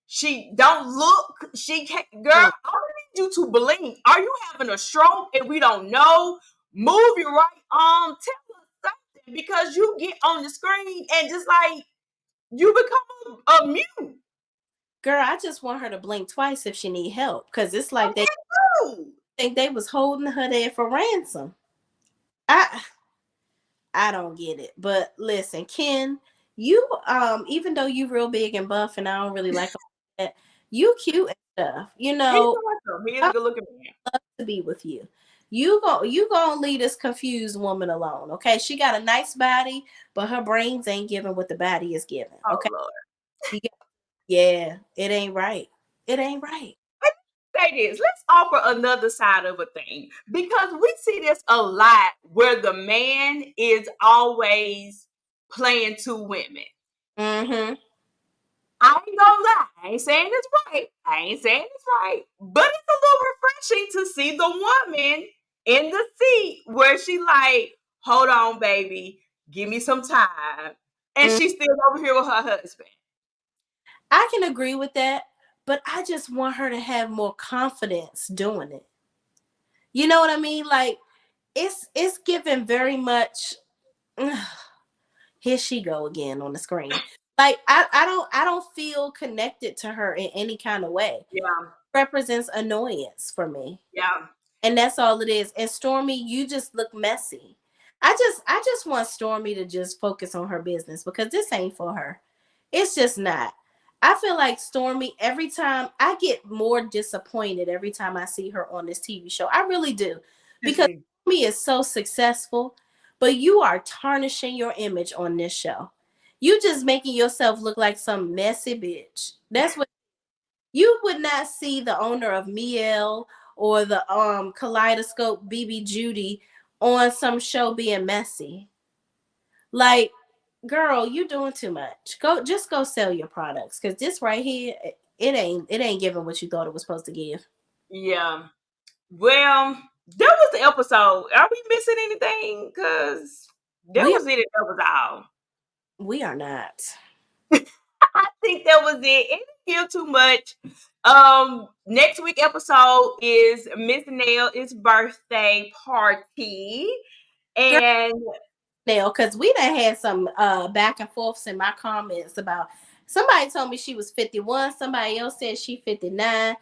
She don't look. She can't. Girl, I need you to blink. Are you having a stroke and we don't know? Move your right arm. Tell us something because you get on the screen and just like you become a mute. girl, I just want her to blink twice if she need help, because it's like they Okay, think they was holding her there for ransom. I I don't get it. But listen, Ken, you even though you real big and buff and I don't really like that, you cute and stuff. You he's know, awesome. He is a I good looking man. love to be with you. You gonna leave this confused woman alone, okay? She got a nice body, but her brains ain't giving what the body is giving. Oh Okay. Lord. Yeah, it ain't right. It ain't right. Say this. Let's offer another side of a thing because we see this a lot where the man is always playing two women. Mm-hmm. I ain't gonna lie. I ain't saying it's right. I ain't saying it's right. But it's a little refreshing to see the woman in the seat where she like, hold on, baby, give me some time. And Mm. she's still over here with her husband. I can agree with that, but I just want her to have more confidence doing it. You know what I mean? Like, it's given very much. Here she go again on the screen. Like, I don't feel connected to her in any kind of way. Yeah, Represents annoyance for me, yeah. and that's all it is. And Stormy, you just look messy. I just want Stormy to just focus on her business, because this ain't for her. It's just not. I feel like Stormy, every time I get more disappointed every time I see her on this TV show. I really do. Because Stormy is so successful, but you are tarnishing your image on this show. You just making yourself look like some messy bitch. That's what you would not see the owner of Miel or the Kaleidoscope BB Judy on some show being messy. Like, girl, you doing too much. Go sell your products, because this right here, it ain't giving what you thought it was supposed to give. Yeah. Well, that was the episode. Are we missing anything? Cause that We was it. That was all. we are not. I think that was it. It didn't feel too much. Next week episode is Miss Nail's birthday party, Girl, and now, because we done had some back and forths in my comments about, somebody told me she was 51, somebody else said she 59.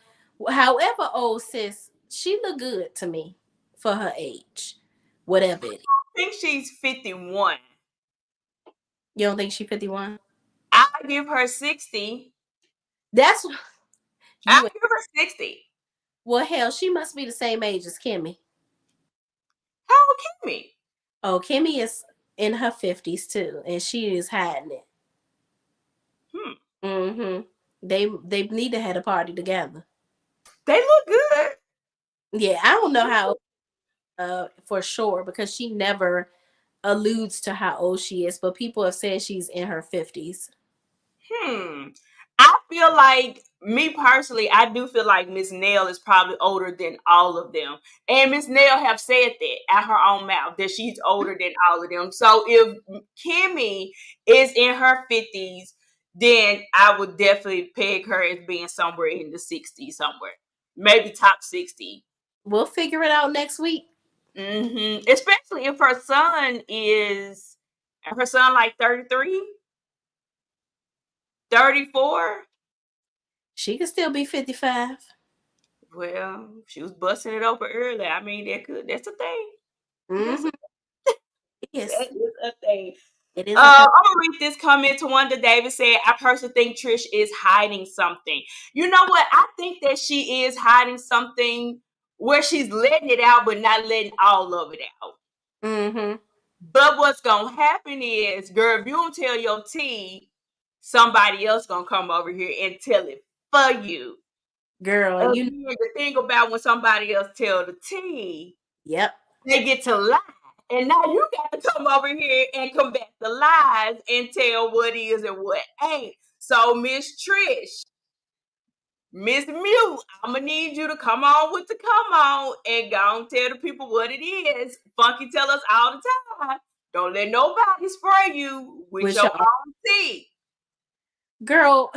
However old, sis, she look good to me for her age. Whatever it is. I think she's 51. You don't think she 51? I give her 60. That's I you. give her 60. Well, hell, she must be the same age as Kimmy. How old Kimmy? Oh, Kimmy is in her 50s too, and she is hiding it. Hmm. Mm-hmm. They need to have a party together. They look good. Yeah, I don't know how for sure, because she never alludes to how old she is, but people have said she's in her 50s. Hmm. I feel like, me personally, I do feel like Miss Nell is probably older than all of them. And Miss Nell have said that at her own mouth, that she's older than all of them. So if Kimmy is in her 50s, then I would definitely peg her as being somewhere in the 60s somewhere. Maybe top 60. We'll figure it out next week. Especially if her son is, her son like 33, 34. She could still be 55. Well, she was busting it open early. I mean, that's a thing. That's Mm-hmm. a, Yes, that is a thing. it is a thing. I'm gonna read this comment to Wanda Davis said, I personally think Trish is hiding something. You know what? I think that she is hiding something where she's letting it out, but not letting all of it out. Mm-hmm. But what's gonna happen is, girl, if you don't tell your tea, somebody else gonna come over here and tell it for you. Girl, And you. then the thing about when somebody else tell the tea, Yep. they get to lie. And now you got to come over here and combat the lies and tell what is and what ain't. So, Miss Trish, Miss Mute, I'm going to need you to come on with the come on and go and tell the people what it is. Funky tell us all the time. Don't let nobody spray you with With your y'all. own tea. Girl,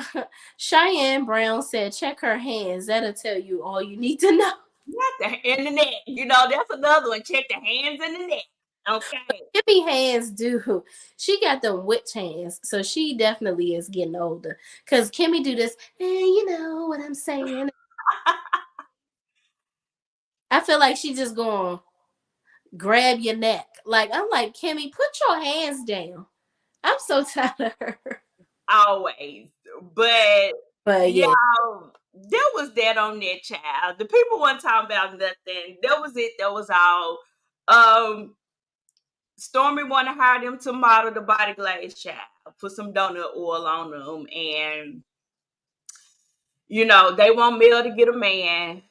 Cheyenne Brown said, check her hands. That'll tell you all you need to know. Not the in the neck. You know, that's another one. Check the hands and the neck. Okay. Kimmy hands do. She got them witch hands, so she definitely is getting older. Cause Kimmy do this, you know what I'm saying. I feel like she just going grab your neck. Like I'm like, Kimmy, put your hands down. I'm so tired of her. Always. But But yeah, yeah, there was that on that, child. The people weren't talking about nothing. That was it. That was all. Stormy want to hire them to model the body glaze, child. Put some donut oil on them, and they want Mel to get a man,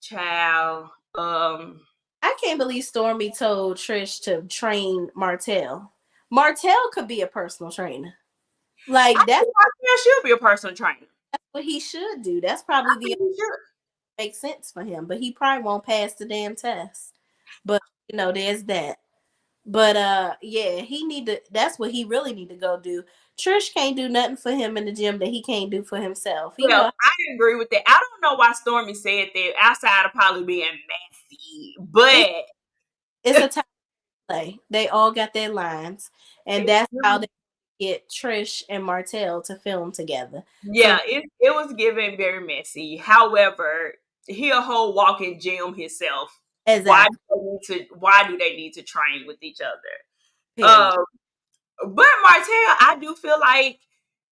child. I can't believe Stormy told Trish to train Martel. Martel could be a personal trainer. I Like think Martin should be a personal trainer. that's what he should do. That's I probably the think he should. makes sense for him, but he probably won't pass the damn test. But there's that. But yeah, he need to that's what he really need to go do. Trish can't do nothing for him in the gym that he can't do for himself. Well, I agree with that. I don't know why Stormy said that outside of probably being messy, it, but it's a time to play. They all got their lines, and that's how they get Trish and Martell to film together. yeah, So it was given very messy. However, he a whole walking gym himself. exactly. Why do they need to train with each other? Period. But Martell, I do feel like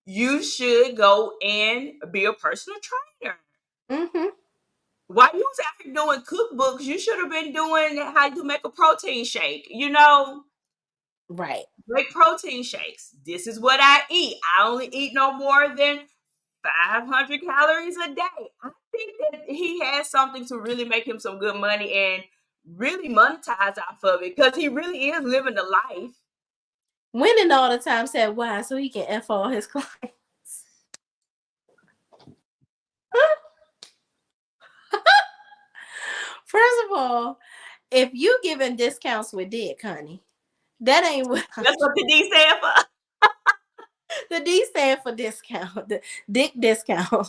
you should go and be a personal trainer. Mm-hmm. While you was out here doing cookbooks, you should have been doing how to make a protein shake. Right. Make protein shakes. This is what I eat. I only eat no more than 500 calories a day. I think that he has something to really make him some good money and really monetize off of it, because he really is living the life. Winning all the time said why, so he can F all his clients. First of all, if you giving discounts with dick, honey, that ain't what That's what the D stand for. the D stand for discount, the dick discount.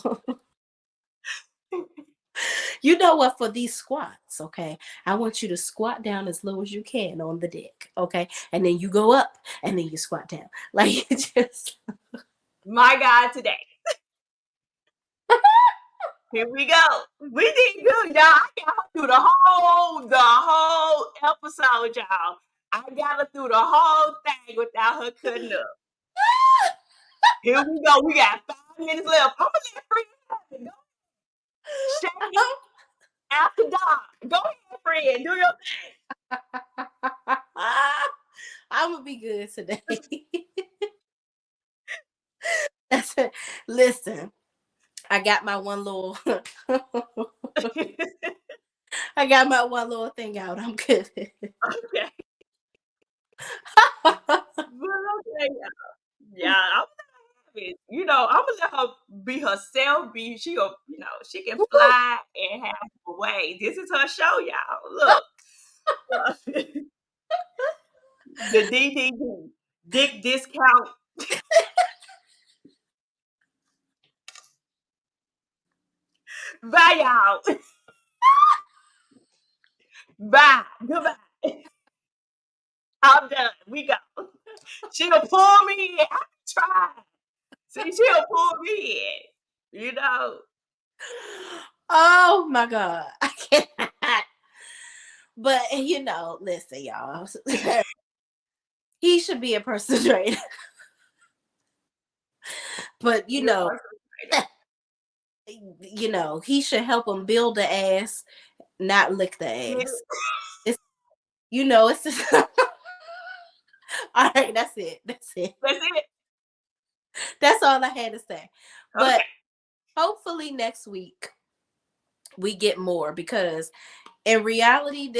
You know what? For these squats, okay, I want you to squat down as low as you can on the dick, okay, and then you go up and then you squat down, like it just. My God, today. Here we go. We did good, y'all. I got her through the whole episode, y'all. I got her through the whole thing without her cutting up. Here we go. We got 5 minutes left. I'm gonna let Friend go. Shane after dark. Go ahead, Friend. Do your thing. I'm gonna be good today. That's it. Listen, I got my one little. I got my one little thing out. I'm good. Okay. But okay, y'all. Yeah, happens. You know, I'm gonna let her be herself. She can fly and have her way. This is her show, y'all. Look. The DDD, dick discount. Bye, y'all. Bye. Goodbye. I'm done. We go. She'll pull me in. I try. See, she'll pull me in. You know. Oh my God. I cannot. But listen, y'all. He should be a personal trainer. But he should help him build the ass, not lick the ass. It's it's all right, that's it. That's it. That's all I had to say. But Okay. hopefully next week we get more, because in reality,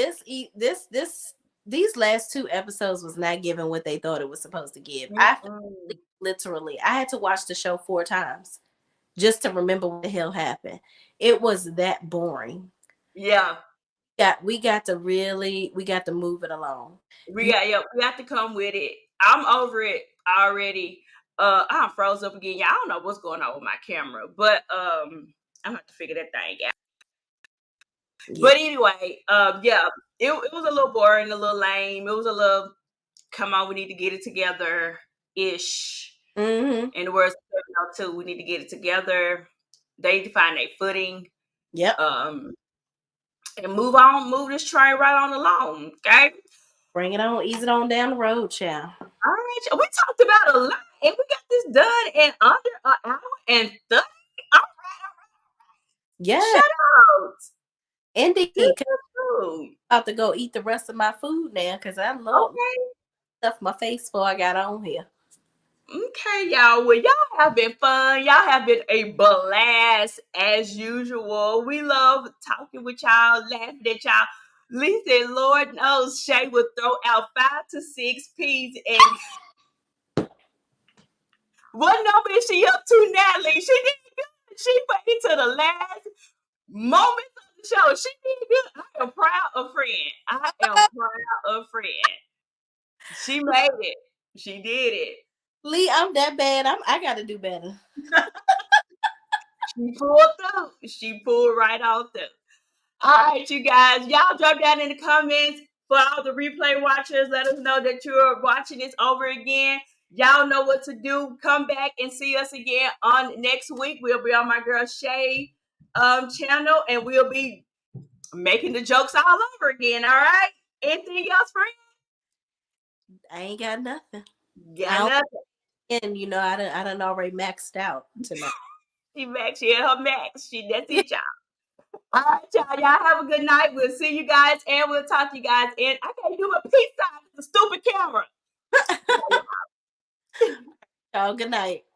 these last 2 episodes was not giving what they thought it was supposed to give. I had to watch the show 4 times just to remember what the hell happened. It was that boring. Yeah. We got to move it along. We have to come with it. I'm over it already. I'm froze up again. Yeah, I don't know what's going on with my camera, but I'm gonna have to figure that thing out. Yeah. But anyway, it was a little boring, a little lame. It was a little, come on, we need to get it together ish. Mm-hmm. In the words of too, we need to get it together. They need to find their footing. Yep. And move this train right on along. Okay. Bring it on, ease it on down the road, child. All right, we talked about a lot, and we got this done in under an hour and 30. All right. Yeah. Shout out. Indeed. About to go eat the rest of my food now, because I love stuff my face before I got on here. Okay, y'all. Well, y'all have been fun. Y'all have been a blast as usual. We love talking with y'all, laughing at y'all. Listen, Lord knows Shay would throw out 5 to 6 P's. And what number is she up to, Natalie? She did good. She waited to the last moment of the show. She did good. I am proud of friend. She made it. She did it. Lee, I'm that bad. I got to do better. She pulled through. She pulled right on through. All right, you guys. Y'all drop down in the comments for all the replay watchers. Let us know that you're watching this over again. Y'all know what to do. Come back and see us again on next week. We'll be on my girl Shay channel, and we'll be making the jokes all over again. All right. Anything else, friend? I ain't got nothing. Got nothing. And I done already maxed out tonight. She had her max. That's it, y'all. All right, y'all. Y'all have a good night. We'll see you guys, and we'll talk to you guys. And I can't do a peace sign with the stupid camera. Y'all, good night.